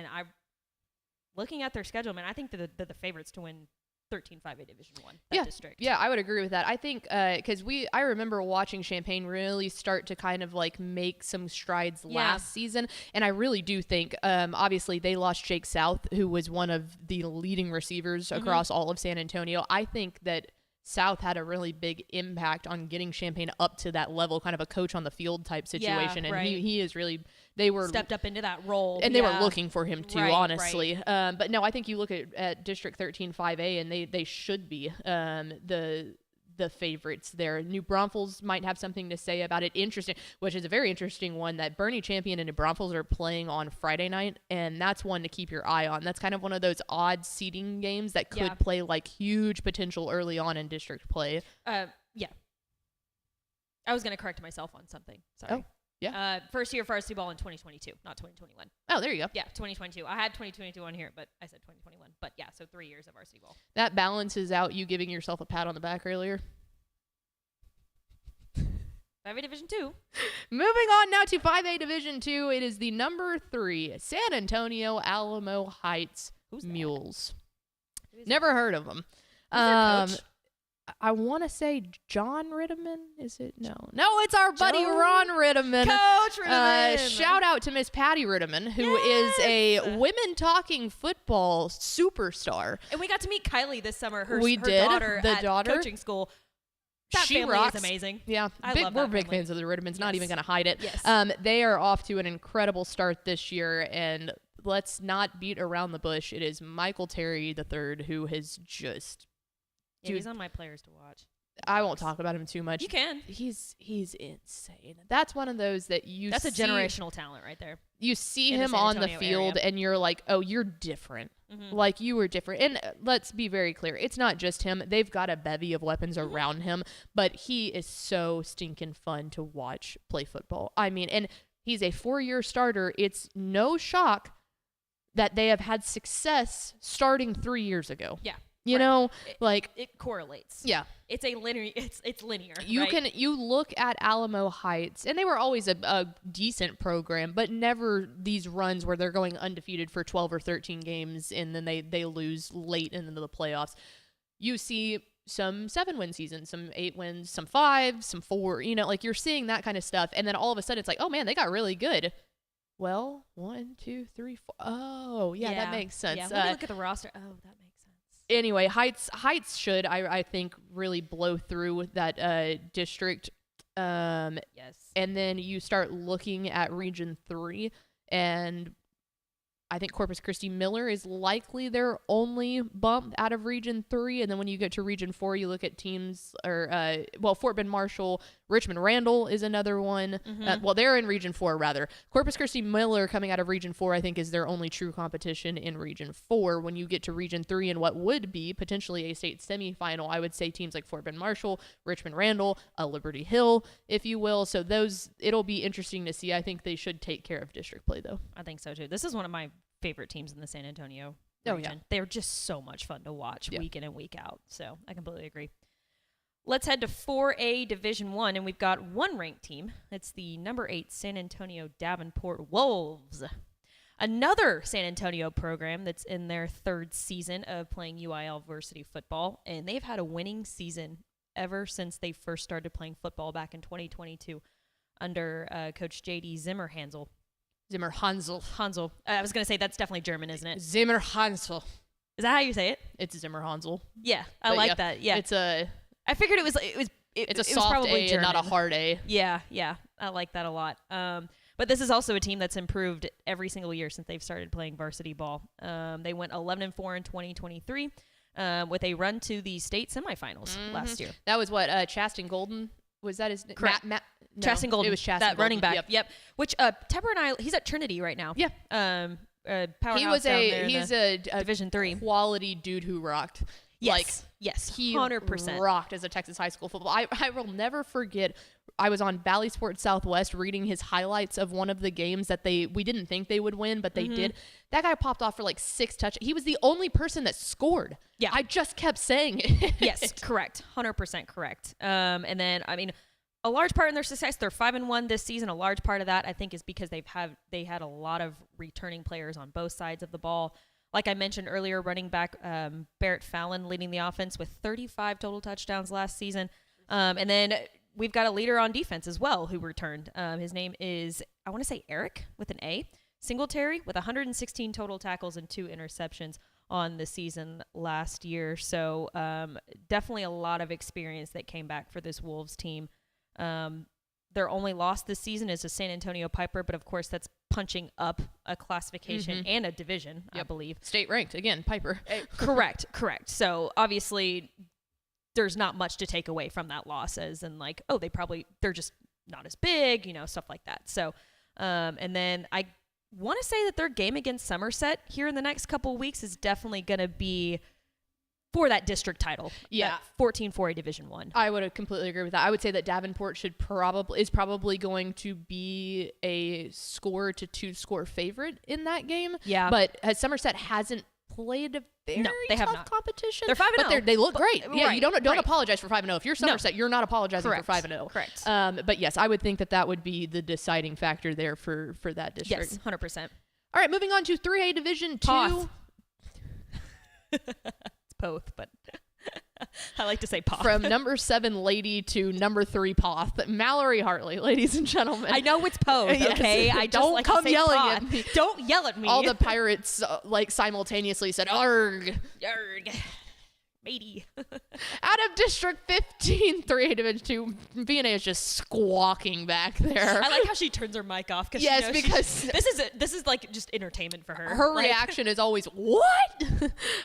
looking at their schedule, man, I think they're the favorites to win 13 5A Division 1 district. Yeah, I would agree with that. I think because I remember watching Champagne really start to kind of like make some strides last season, and I really do think obviously they lost Jake South, who was one of the leading receivers across all of San Antonio. I think that South had a really big impact on getting Champagne up to that level, kind of a coach on the field type situation. And he is really, they were stepped up into that role. And they were looking for him too, honestly. But no, I think you look at District 13 5A and they should be the favorites there. New Braunfels might have something to say about it. Interesting, which is a very interesting one, that Bernie Champion and New Braunfels are playing on Friday night, and that's one to keep your eye on. That's kind of one of those odd seeding games that could play like huge potential early on in district play. I was going to correct myself on something. Sorry. Oh, yeah. First year varsity ball in 2022, not 2021. Oh, there you go. Yeah, 2022. I had 2022 on here, but I said 2021. But yeah, so 3 years of varsity ball. That balances out you giving yourself a pat on the back earlier. 5A Division 2. Moving on now to 5A Division 2. It is the number 3 San Antonio Alamo Heights Mules. Never heard of them. I want to say John Ritteman. Is it? No, it's our buddy Ron Ritteman. Coach Ritteman. Shout out to Miss Patty Ritteman, who is a women talking football superstar. And we got to meet Kylie this summer. Her daughter at coaching school. That she family rocks. is amazing. Yeah, we're big fans of the Rittemans. Not even going to hide it. Yes. They are off to an incredible start this year, and let's not beat around the bush. It is Michael Terry III who has just. Yeah, he's on my players to watch. I won't talk about him too much. You can. He's insane. That's one of those that That's a generational talent right there. You see him on the field and you're like, oh, you're different. Like, you were different. And let's be very clear. It's not just him. They've got a bevy of weapons around him, but he is so stinking fun to watch play football. I mean, and he's a 4-year starter. It's no shock that they have had success starting 3 years ago. Yeah. You know, it correlates. Yeah. It's a linear. It's linear. You look at Alamo Heights, and they were always a decent program, but never these runs where they're going undefeated for 12 or 13 games, and then they lose late into the playoffs. You see some 7-win seasons, some 8 wins, some 5, some 4. You know, like, you're seeing that kind of stuff, and then all of a sudden it's like, oh man, they got really good. Well, 1, 2, 3, 4. Oh, yeah, that makes sense. Yeah, when you look at the roster, that makes sense. Anyway, Heights should, I think, really blow through that district. Yes. And then you start looking at Region 3, and I think Corpus Christi Miller is likely their only bump out of Region 3. And then when you get to Region 4, you look at teams, Fort Bend Marshall, Richmond Randall is another one. They're in Region 4, rather. Corpus Christi Miller coming out of Region 4, I think, is their only true competition in Region 4. When you get to Region 3 and what would be potentially a state semifinal, I would say teams like Fort Bend Marshall, Richmond Randall, Liberty Hill, if you will. So it'll be interesting to see. I think they should take care of district play, though. I think so, too. This is one of my favorite teams in the San Antonio region. Oh, yeah. They're just so much fun to watch week in and week out. So I completely agree. Let's head to 4A Division 1, and we've got one ranked team. It's the number 8 San Antonio Davenport Wolves. Another San Antonio program that's in their 3rd season of playing UIL varsity football, and they've had a winning season ever since they first started playing football back in 2022 under Coach J.D. Zimmerhansel. Hansel. I was going to say that's definitely German, isn't it? Zimmerhansel. Is that how you say it? It's Zimmerhansel. Yeah, I like that. Yeah. I figured it was a soft probably A German. and not a hard A. Yeah. I like that a lot. But this is also a team that's improved every single year since they've started playing varsity ball. They went 11-4 in 2023 with a run to the state semifinals last year. That was what Chasten Golden. Was that his name? Correct. Chasten Golden. It was Chasten that Golden. running back. Yep. Which Tepper and I, he's at Trinity right now. Yeah. Powerhouse He's a Division 3 quality dude who rocked. Yes. He 100% rocked as a Texas high school football. I will never forget. I was on Valley Sports Southwest reading his highlights of one of the games that we didn't think they would win, but they did. That guy popped off for like 6 touchdowns. He was the only person that scored. Yeah. I just kept saying it. Yes, correct. 100% correct. And then, I mean, a large part in their success, they're 5-1 this season. A large part of that, I think, is because they had a lot of returning players on both sides of the ball. Like I mentioned earlier, running back Barrett Fallon leading the offense with 35 total touchdowns last season. And then we've got a leader on defense as well who returned. His name is, I want to say Eric with an A. Singletary with 116 total tackles and 2 interceptions on the season last year. So definitely a lot of experience that came back for this Wolves team. Their only loss this season is to San Antonio Piper, but of course that's punching up a classification and a division, I believe. State ranked, again, Piper. Correct. So obviously there's not much to take away from that loss as in like, oh, they're just not as big, stuff like that. So, and then I want to say that their game against Somerset here in the next couple of weeks is definitely going to be for that district title. Yeah. 14-4A Division 1. I would completely agree with that. I would say that Davenport is probably going to be a 2 score favorite in that game. Yeah. But Somerset hasn't played a very tough competition. They're 5-0. But they look great. Yeah, right, you don't apologize for 5-0. If you're Somerset, you're not apologizing Correct. for 5-0. Correct. But yes, I would think that would be the deciding factor there for that district. Yes, 100%. All right, moving on to 3A Division 2. Poth. Both, but I like to say Poth. From number 7 Lady to number 3 Poth. Mallory Hartley, ladies and gentlemen. I know it's Poth, okay? Yes. I just don't like come to say yelling Poth. at me. Don't yell at me. All the pirates simultaneously said, "Arg." Yarg. matey. Out of District 15, 3A Division 2, VNA is just squawking back there. I like how she turns her mic off. Yes, she knows because this is like just entertainment for her. her Like, reaction is always, what?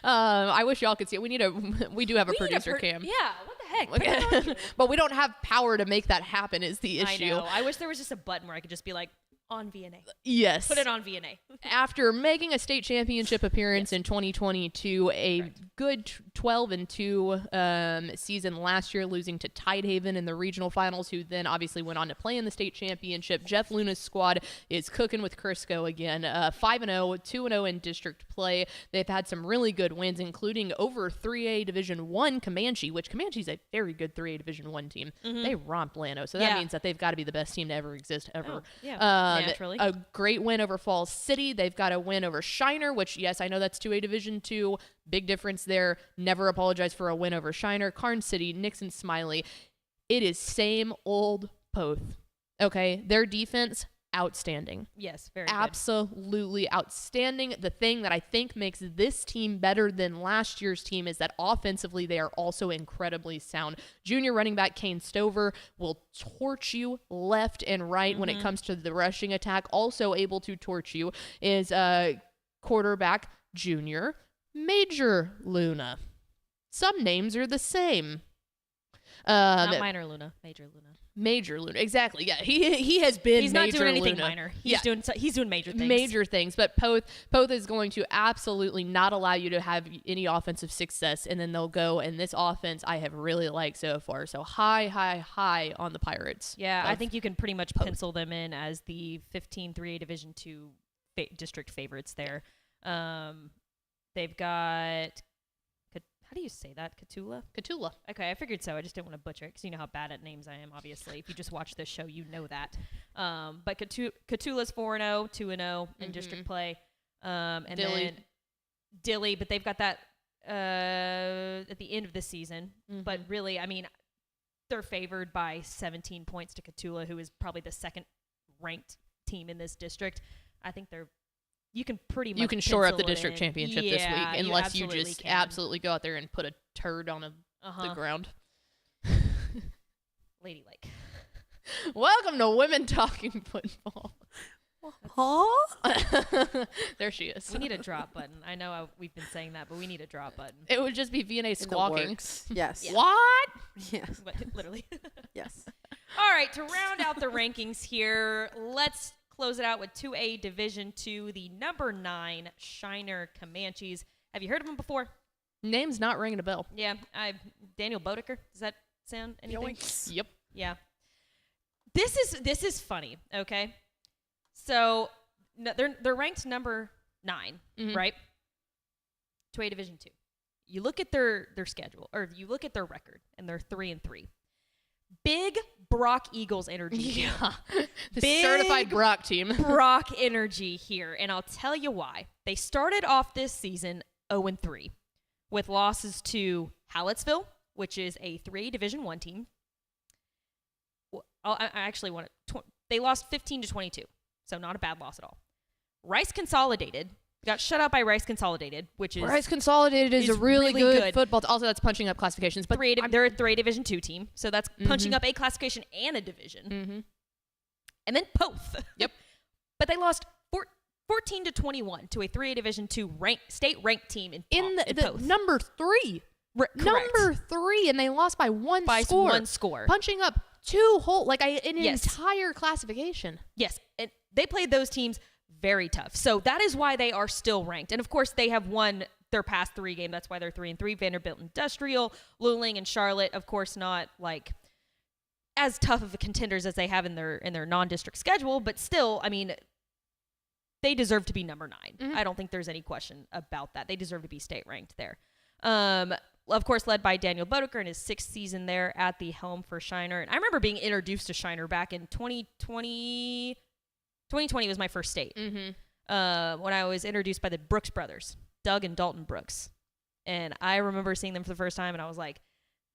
I wish y'all could see it. We do have a producer cam. Yeah, what the heck? Put it on here. But we don't have power to make that happen is the issue. I know. I wish there was just a button where I could just be like, on VNA. Yes. Put it on VNA. After making a state championship appearance in 2022, a good 12-2 season last year, losing to Tidehaven in the regional finals, who then obviously went on to play in the state championship. Jeff Luna's squad is cooking with Crisco again. 5-0, 2-0 in district play. They've had some really good wins, including over 3A Division 1 Comanche, which Comanche's a very good 3A Division 1 team. They romped Llano, so that means that they've got to be the best team to ever exist ever. Naturally. A great win over Falls City. They've got a win over Shiner, which, yes, I know that's 2A Division 2. Big difference there. Never apologize for a win over Shiner. Karn City, Nixon Smiley. It is same old Poth. Okay? Their defense, outstanding. Yes, very good. Absolutely outstanding. The thing that I think makes this team better than last year's team is that offensively they are also incredibly sound. Junior running back Kane Stover will torch you left and right when it comes to the rushing attack. Also able to torch you is quarterback Junior Major Luna. Some names are the same. Not minor Luna, Major Luna. Major Luna, exactly. Yeah, he has been. He's not doing anything Luna. minor. He's doing major things. Major things. But Poth is going to absolutely not allow you to have any offensive success, and then they'll go. And this offense I have really liked so far. So high on the Pirates. Yeah, I think you can pretty much pencil them in as the 15 3A Division 2 district favorites there. They've got. How do you say that? Catula? Okay, I figured so. I just didn't want to butcher it because you know how bad at names I am, obviously. If you just watch this show, you know that. But Catula's 4-0, 2-0 in district play. And then Dilly, but they've got that at the end of the season. But really, I mean, they're favored by 17 points to Catula, who is probably the second ranked team in this district. I think you can pretty much shore up the district championship this week unless you just can. absolutely go out there and put a turd on the ground. Ladylike. Welcome to Women Talking Football. There she is. We need a drop button. I know we've been saying that, but we need a drop button. It would just be VNA squawking. Yes. Yeah. What? Yes. Literally. Yes. All right, to round out the rankings here, let's close it out with 2A Division 2, the number 9 Shiner Comanches. Have you heard of them before? Name's not ringing a bell. Yeah, Daniel Bodeker. Does that sound anything? Yoinks. Yep. Yeah. This is funny. Okay, so they're ranked number 9, right? 2A Division 2. You look at their schedule, or you look at their record, and they're 3-3. Big Brock Eagles energy. Yeah. The certified Brock team. Brock energy here. And I'll tell you why. They started off this season 0-3 with losses to Hallettsville, which is a 3A Division 1 team. I actually want to. They lost 15-22, so not a bad loss at all. Rice Consolidated got shut out by Rice Consolidated, which is Rice Consolidated is a really good football. Also, that's punching up classifications. But they're a 3A Division 2 team, so that's punching up a classification and a division. And then Poth. Yep. But they lost 14-21 to a 3A Division 2 state ranked team in Poth. Number 3. Number 3, and they lost by one score. Punching up an entire classification. Yes, and they played those teams very tough. So that is why they are still ranked. And of course, they have won their past 3 games. That's why they're 3-3. Vanderbilt Industrial, Luling, and Charlotte, of course, not like as tough of a contenders as they have in their non-district schedule, but still, I mean, they deserve to be number 9. I don't think there's any question about that. They deserve to be state ranked there. Of course, led by Daniel Bodeker in his 6th season there at the helm for Shiner. And I remember being introduced to Shiner back in 2020. 2020 was my first state. When I was introduced by the Brooks brothers, Doug and Dalton Brooks. And I remember seeing them for the first time, and I was like,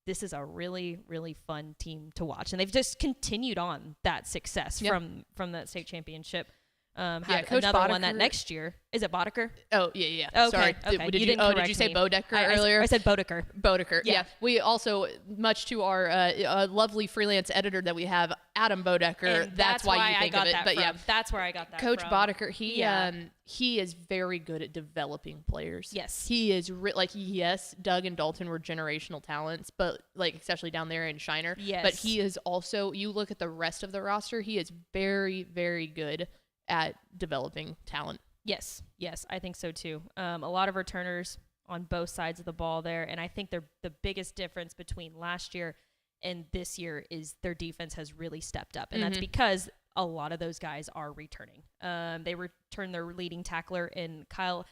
this is a really, really fun team to watch. And they've just continued on that success from that state championship. Had Coach another one that Boddicker- next year. Is it Boddicker? Oh, yeah. Okay, Sorry. okay. Did you didn't did correct you say me. Bodecker I earlier? I said Boddicker. Bodecker. Yeah. Yeah. We also, much to our lovely freelance editor that we have, Adam Bodecker. And that's why you I think got of it. that But from. yeah, That's where I got that Coach from. Bodecker, Yeah. he is very good at developing players. Yes. He is yes, Doug and Dalton were generational talents, but like especially down there in Shiner. Yes. But he is also, you look at the rest of the roster, he is very, very good at developing talent. Yes, I think so too. A lot of returners on both sides of the ball there, and I think the biggest difference between last year and this year is their defense has really stepped up, and that's because a lot of those guys are returning. They returned their leading tackler in Kyle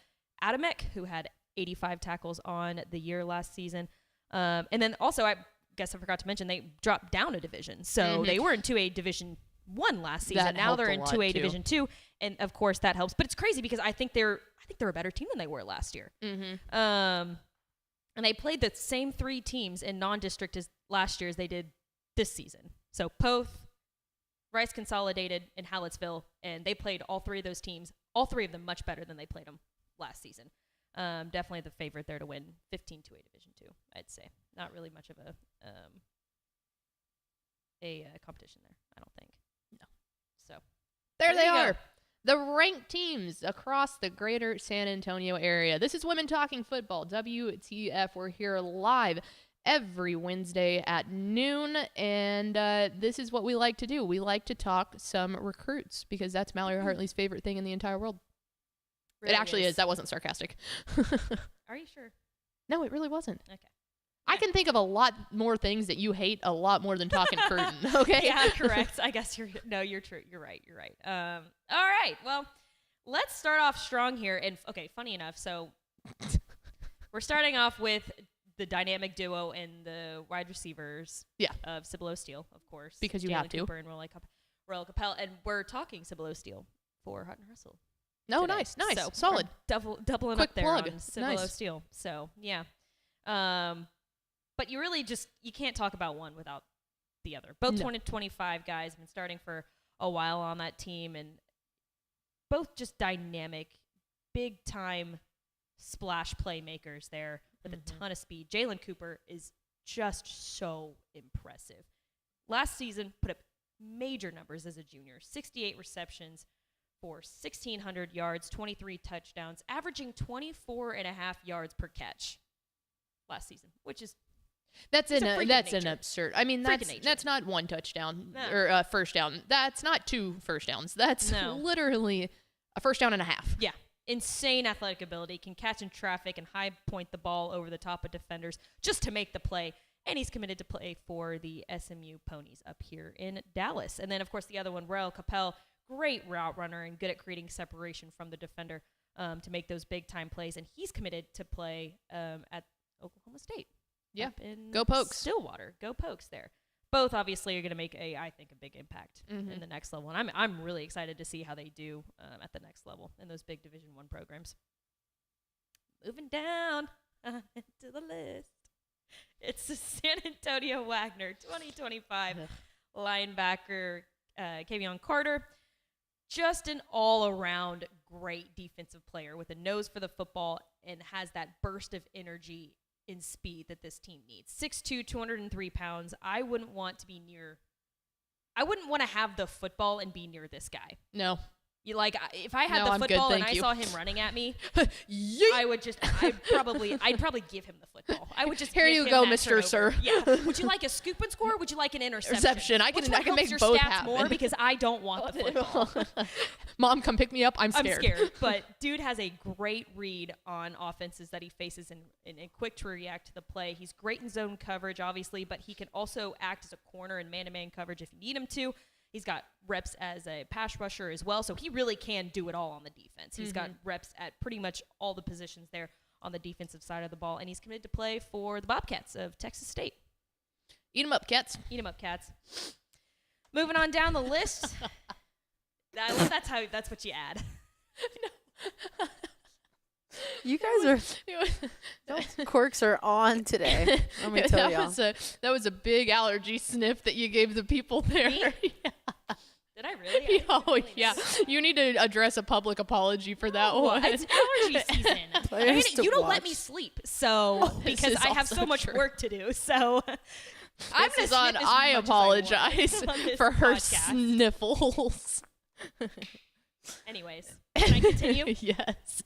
Adamek, who had 85 tackles on the year last season, and then also I guess I forgot to mention they dropped down a division, so they were in 2A Division 1 last season. That now they're in helped a lot, 2A too. Division 2, and of course that helps. But it's crazy because I think they're a better team than they were last year. And they played the same 3 teams in non-district as last year as they did this season. So Poth, Rice Consolidated, and Hallettsville, and they played all 3 of those teams, all 3 of them much better than they played them last season. Definitely the favorite there to win 15 2A Division 2, I'd say. Not really much of a competition there, I don't think. No. So There they you go. are. The ranked teams across the greater San Antonio area. This is Women Talking Football, WTF. We're here live every Wednesday at noon, and this is what we like to do. We like to talk some recruits because that's Mallory Hartley's favorite thing in the entire world. Really it actually is. That wasn't sarcastic. Are you sure? No, it really wasn't. Okay. I can think of a lot more things that you hate a lot more than talking Cruton, okay? Yeah, correct. I guess you're true. You're right. All right. Well, let's start off strong here. And okay, funny enough, so we're starting off with the dynamic duo and the wide receivers of Cibolo Steele, of course. Because you Jalen have to. Cooper and Royal Capel. And we're talking Cibolo Steele for Hutton Russell. No, today. nice. So Solid. we're doubling Quick up there plug. on Cibolo Nice. Steele. So, yeah. But you really you can't talk about one without the other. Both 2025 guys have been starting for a while on that team, and both just dynamic, big-time splash playmakers there with a ton of speed. Jalen Cooper is just so impressive. Last season, put up major numbers as a junior, 68 receptions for 1,600 yards, 23 touchdowns, averaging 24 and a half yards per catch last season, which is That's It's a freak of an nature. absurd. I mean, Freak of nature. that's not one touchdown No. or first down. That's not 2 first downs. That's No. literally a first down and a half. Yeah. Insane athletic ability, can catch in traffic and high point the ball over the top of defenders just to make the play. And he's committed to play for the SMU Ponies up here in Dallas. And then, of course, the other one, Royal Capel, great route runner and good at creating separation from the defender to make those big-time plays. And he's committed to play at Oklahoma State. Yeah. Up in Go Pokes. Stillwater. Go Pokes there. Both obviously are going to make I think a big impact in the next level. And I'm really excited to see how they do at the next level in those big Division I programs. Moving down to the list. It's the San Antonio Wagner 2025 linebacker Kavion Carter. Just an all-around great defensive player with a nose for the football and has that burst of energy in speed that this team needs. 6'2", 203 pounds. I wouldn't want to have the football and be near this guy. No. If I had No, the I'm good, football and thank I you. saw him running at me, Yeet. I'd probably give him the football. I would just Here give you him go, that Mr. turnover. Sir. Yeah. Would you like a scoop and score? Or would you like an interception? Reception. I can Which one helps make your both stats happen. more because I don't want the football. Mom, come pick me up. I'm scared. I'm scared, but dude has a great read on offenses that he faces and quick to react to the play. He's great in zone coverage, obviously, but he can also act as a corner in man-to-man coverage if you need him to. He's got reps as a pass rusher as well, so he really can do it all on the defense. He's got reps at pretty much all the positions there on the defensive side of the ball, and he's committed to play for the Bobcats of Texas State. Eat 'em up, Cats. Eat 'em up, Cats. Moving on down the list. I love that's what you add. You guys those quirks are on today. Let me tell y'all. That was a big allergy sniff that you gave the people there. Me? Yeah. Did I really? You need to address a public apology for that one. It's allergy season. You don't let me sleep, so because I have so much work to do. So I'm just on. I apologize for her sniffles. Anyways, can I continue? Yes.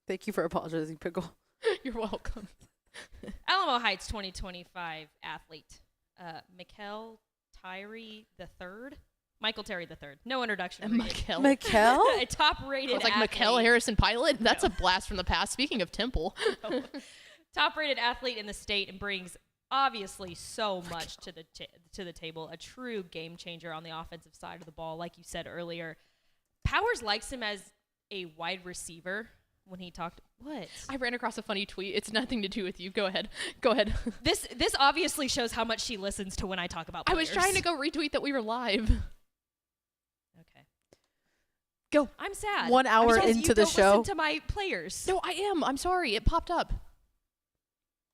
Thank you for apologizing, Pickle. You're welcome. Alamo Heights 2025 athlete, Mikel Tyree III. Michael Terry III. No introduction. Mikel? A top-rated It's like athlete. Mikel Harrison Pilot? That's a blast from the past. Speaking of Temple. Top-rated athlete in the state and brings obviously so much to the table. A true game changer on the offensive side of the ball, like you said earlier. Powers likes him as a wide receiver when he talked. What? I ran across a funny tweet. It's nothing to do with you. Go ahead. This obviously shows how much she listens to when I talk about players. I was trying to go retweet that we were live. Okay. Go. I'm sad. 1 hour because into you the don't show. listen to my players. No, I am. I'm sorry. It popped up.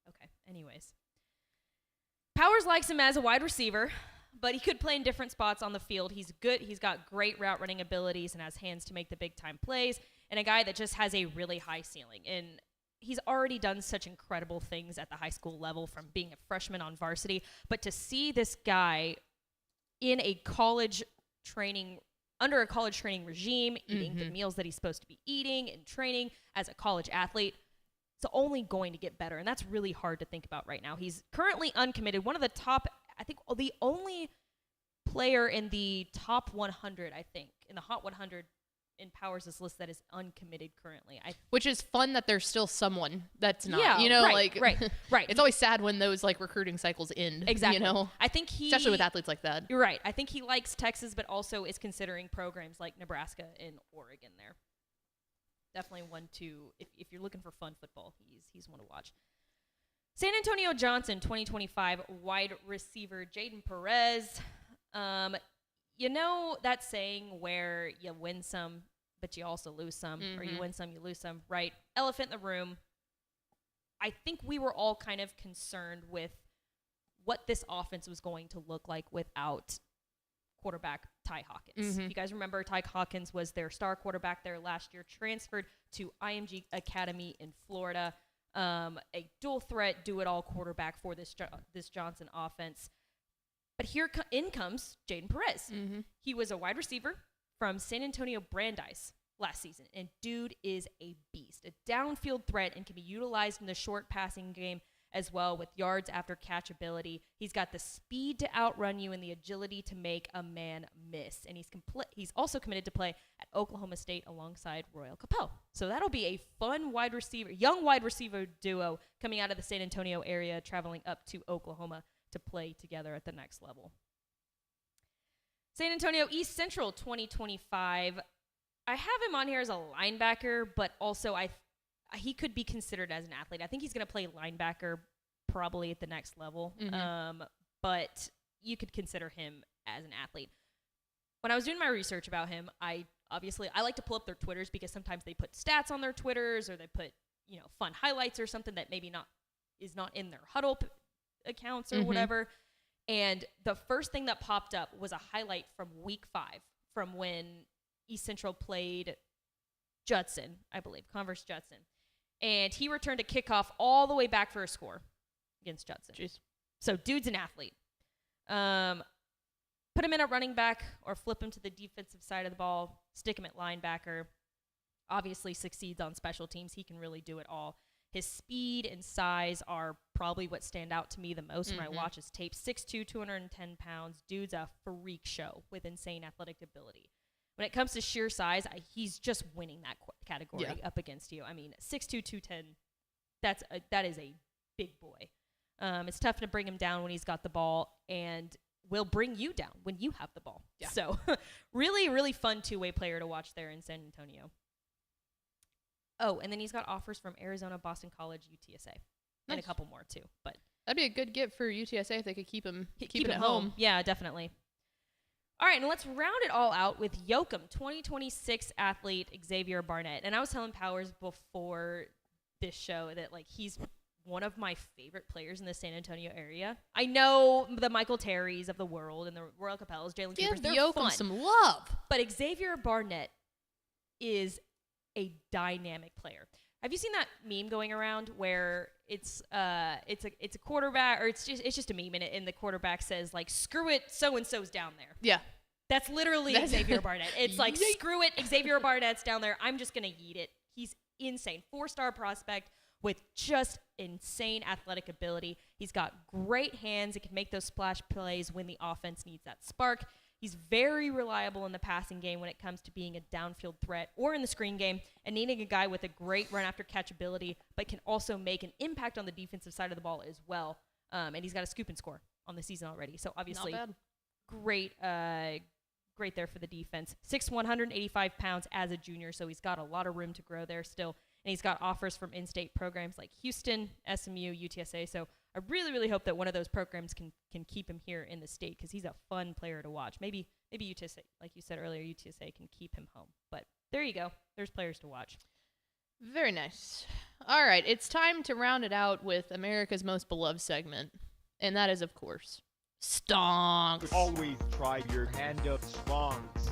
Okay. Anyways. Powers likes him as a wide receiver, but he could play in different spots on the field. He's good. He's got great route running abilities and has hands to make the big time plays, and a guy that just has a really high ceiling. And he's already done such incredible things at the high school level, from being a freshman on varsity. But to see this guy in a college training, under a college training regime, eating the meals that he's supposed to be eating and training as a college athlete, it's only going to get better. And that's really hard to think about right now. He's currently uncommitted. One of the top, I think the only player in the top 100, I think, in the Hot 100 in Powers' list that is uncommitted currently. Which is fun that there's still someone that's not. Yeah, you know, right. It's always sad when those like recruiting cycles end. Exactly. You know, I think especially with athletes like that. You're right. I think he likes Texas, but also is considering programs like Nebraska and Oregon there. Definitely one to, if you're looking for fun football, he's one to watch. San Antonio Johnson, 2025 wide receiver, Jaden Perez. You know that saying where you win some, but you also lose some, or you win some, you lose some, right? Elephant in the room. I think we were all kind of concerned with what this offense was going to look like without quarterback Ty Hawkins. You guys remember Ty Hawkins was their star quarterback there last year, transferred to IMG Academy in Florida. A dual threat, do-it-all quarterback for this Johnson offense. But here in comes Jaden Perez. He was a wide receiver from San Antonio Brandeis last season, and dude is a beast, a downfield threat, and can be utilized in the short passing game as well with yards after catch ability. He's got the speed to outrun you and the agility to make a man miss. And he's also committed to play at Oklahoma State alongside Royal Capel. So that'll be a fun young wide receiver duo coming out of the San Antonio area, traveling up to Oklahoma to play together at the next level. San Antonio East Central 2025. I have him on here as a linebacker, but also he could be considered as an athlete. I think he's going to play linebacker probably at the next level. But you could consider him as an athlete. When I was doing my research about him, I like to pull up their Twitters because sometimes they put stats on their Twitters, or they put, fun highlights or something that maybe is not in their huddle accounts or whatever. And the first thing that popped up was a highlight from week 5 from when East Central played Judson, I believe, Converse Judson. And he returned a kickoff all the way back for a score against Judson. Jeez. So dude's an athlete. Put him in at running back or flip him to the defensive side of the ball, stick him at linebacker. Obviously succeeds on special teams. He can really do it all. His speed and size are probably what stand out to me the most when I watch his tape. 6'2", 210 pounds. Dude's a freak show with insane athletic ability. When it comes to sheer size, he's just winning that category up against you. I mean, 6'2", 210, that is a big boy. It's tough to bring him down when he's got the ball, and will bring you down when you have the ball. Yeah. So really, really fun two-way player to watch there in San Antonio. Oh, and then he's got offers from Arizona, Boston College, UTSA, and a couple more too. But that'd be a good get for UTSA if they could keep him at home. Yeah, definitely. All right, and let's round it all out with Yoakum 2026 athlete Xavier Barnett. And I was telling Powers before this show that he's one of my favorite players in the San Antonio area. I know the Michael Terrys of the world and the Royal Capellas, Jalen Coopers, they're Yoakum fun. some love. But Xavier Barnett is a dynamic player. Have you seen that meme going around where it's a quarterback, or it's just a meme, and the quarterback says like, "Screw it, so and so's down there." Yeah. That's literally Xavier Barnett. It's like, screw it, Xavier Barnett's down there. I'm just gonna yeet it. He's insane, 4-star prospect with just insane athletic ability. He's got great hands. He can make those splash plays when the offense needs that spark. He's very reliable in the passing game when it comes to being a downfield threat or in the screen game and needing a guy with a great run after catch ability, but can also make an impact on the defensive side of the ball as well. And he's got a scoop and score on the season already. So obviously great there for the defense. 6'1", 185 pounds as a junior, so he's got a lot of room to grow there still. And he's got offers from in-state programs like Houston, SMU, UTSA. So I really, really hope that one of those programs can keep him here in the state because he's a fun player to watch. Maybe UTSA, like you said earlier, UTSA can keep him home. But there you go. There's players to watch. Very nice. All right, it's time to round it out with America's most beloved segment, and that is, of course, Stonks. Always try your hand of stonks.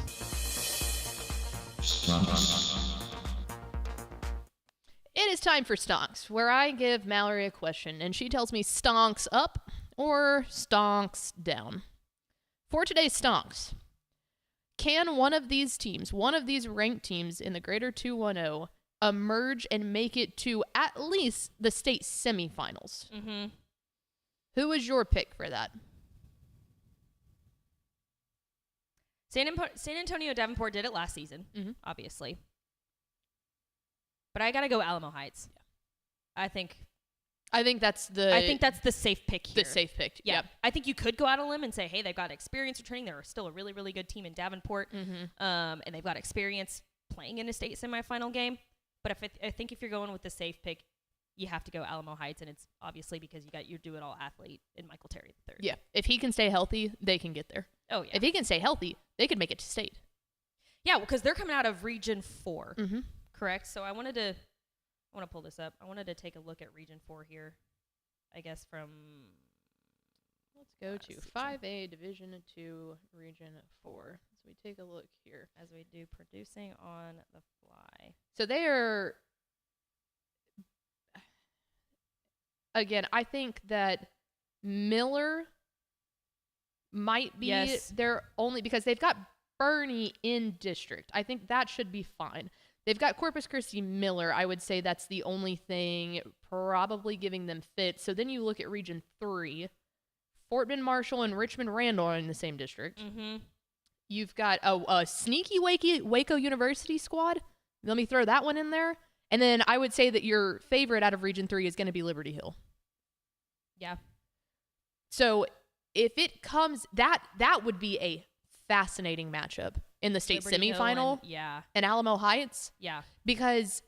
It is time for Stonks, where I give Mallory a question, and she tells me stonks up or stonks down. For today's Stonks, can one of these teams, one of these ranked teams in the Greater 210, emerge and make it to at least the state semifinals? Mm-hmm. Who is your pick for that? San Antonio Davenport did it last season, obviously. But I gotta go Alamo Heights. Yeah. I think that's the safe pick here. The safe pick. Yeah. Yep. I think you could go out on a limb and say, hey, they've got experience returning. They're still a really, really good team in Davenport. And they've got experience playing in a state semifinal game. But I think if you're going with the safe pick, you have to go Alamo Heights, and it's obviously because you got your do-it-all athlete in Michael Terry III. Yeah. If he can stay healthy, they can get there. Oh, yeah. If he can stay healthy, they could make it to state. Yeah, because they're coming out of Region 4. Correct? So I want to pull this up. I wanted to take a look at Region 4 here, I guess from... Let's go to 5A Division 2 Region 4. So we take a look here. As we do producing on the fly. So they are... Again, I think that Miller might be their only... Because they've got Bernie in district. I think that should be fine. They've got Corpus Christi Miller. I would say that's the only thing probably giving them fit. So then you look at Region 3. Fort Bend Marshall and Richmond Randall are in the same district. You've got a sneaky Waco University squad. Let me throw that one in there. And then I would say that your favorite out of Region 3 is going to be Liberty Hill. Yeah. So if it comes, that would be a fascinating matchup in the state Liberty semifinal and Alamo Heights. Yeah. Because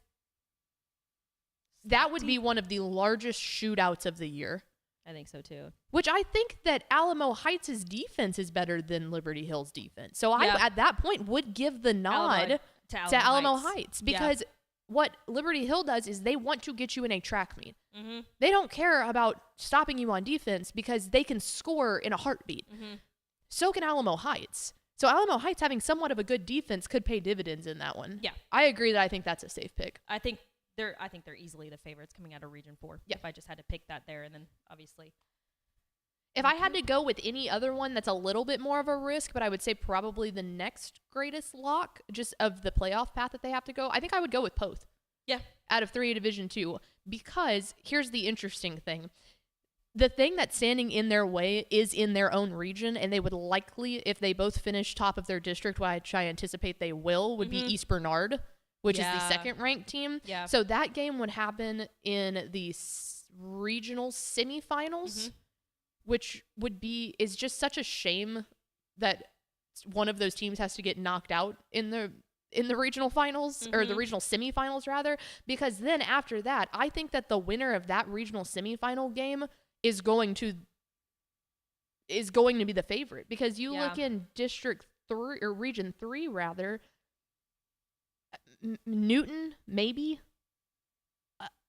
that would be one of the largest shootouts of the year. I think so too. Which I think that Alamo Heights' defense is better than Liberty Hill's defense. So I, at that point, would give the nod to Alamo Heights. Because what Liberty Hill does is they want to get you in a track meet. They don't care about stopping you on defense because they can score in a heartbeat. So can Alamo Heights. So Alamo Heights having somewhat of a good defense could pay dividends in that one. Yeah. I agree that I think that's a safe pick. I think they're easily the favorites coming out of Region 4. Yeah. If I just had to pick that there, and then obviously. If I had to go with any other one that's a little bit more of a risk, but I would say probably the next greatest lock just of the playoff path that they have to go, I think I would go with Poth. Yeah. Out of 3A Division 2. Because here's the interesting thing. The thing that's standing in their way is in their own region, and they would likely, if they both finish top of their district, which I anticipate they will, would be East Bernard, which is the second-ranked team. Yeah. So that game would happen in the regional semifinals, which is just such a shame that one of those teams has to get knocked out in the regional finals, or the regional semifinals rather, because then after that, I think that the winner of that regional semifinal game is going to be the favorite, because you look in District 3 or Region 3 rather, Newton maybe.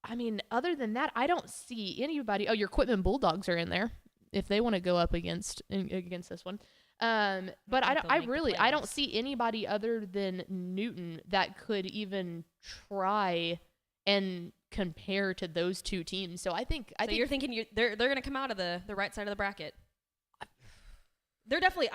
I mean, other than that, I don't see anybody. Oh, your Quitman Bulldogs are in there if they want to go up against this one. But I don't see anybody other than Newton that could even try and compare to those two teams. So I think you're thinking they're going to come out of the right side of the bracket. They're definitely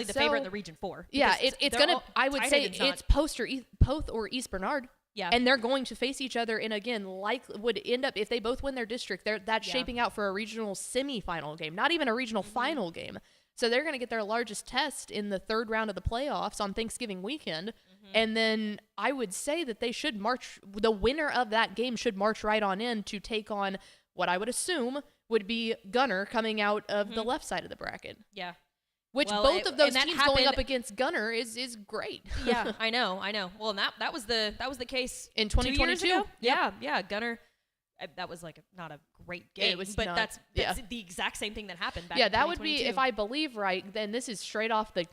the favorite in the Region 4. Yeah, it's gonna. I would say it's Poth or East Bernard. Yeah, and they're going to face each other, and again, would end up if they both win their district. That's shaping out for a regional semifinal game, not even a regional final game. So they're going to get their largest test in the third round of the playoffs on Thanksgiving weekend, and then I would say that they should march. The winner of that game should march right on in to take on what I would assume would be Gunner coming out of the left side of the bracket. Yeah. Which both of those teams going up against Gunner is great. Yeah, I know. Well, that was the case in 2022. 2 years ago. Yeah, Gunner. That was like not a great game, that's the exact same thing that happened back. Yeah, that would be, if I believe right. Then this is straight off the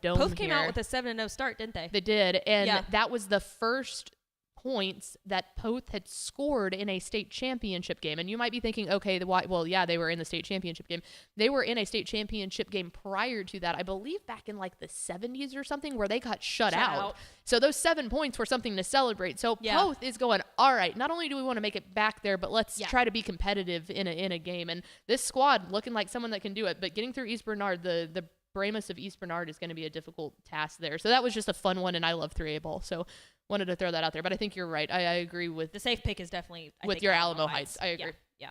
dome. Both came out with a 7-0 start, didn't they? They did, and that was the first points that Poth had scored in a state championship game. And you might be thinking, okay, they were in the state championship game. They were in a state championship game prior to that, I believe back in like the 70s or something, where they got shut out. So those 7 points were something to celebrate. So Poth is going, all right, not only do we want to make it back there, but let's try to be competitive in a game. And this squad looking like someone that can do it, but getting through East Bernard, the Bramus of East Bernard is going to be a difficult task there. So that was just a fun one, and I love 3A ball. So wanted to throw that out there. But I think you're right. I agree with... The safe pick is definitely... with your Alamo Heights. I agree. Yeah.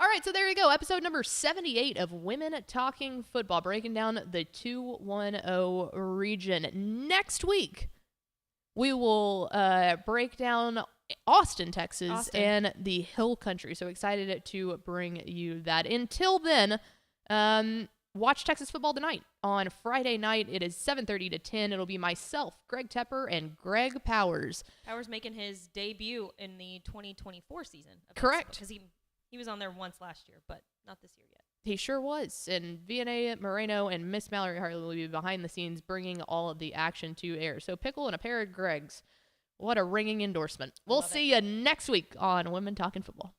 All right, so there you go. Episode number 78 of Women Talking Football, breaking down the 210 region. Next week, we will break down Austin, Texas, and the Hill Country. So excited to bring you that. Until then... watch Texas football tonight. On Friday night, it is 7:30 to 10. It'll be myself, Greg Tepper, and Greg Powers. Powers making his debut in the 2024 season. Correct. Because he was on there once last year, but not this year yet. He sure was. And Vianney Moreno and Miss Mallory Hartley will be behind the scenes bringing all of the action to air. So Pickle and a pair of Gregs. What a ringing endorsement. We'll see you next week on Women Talking Football.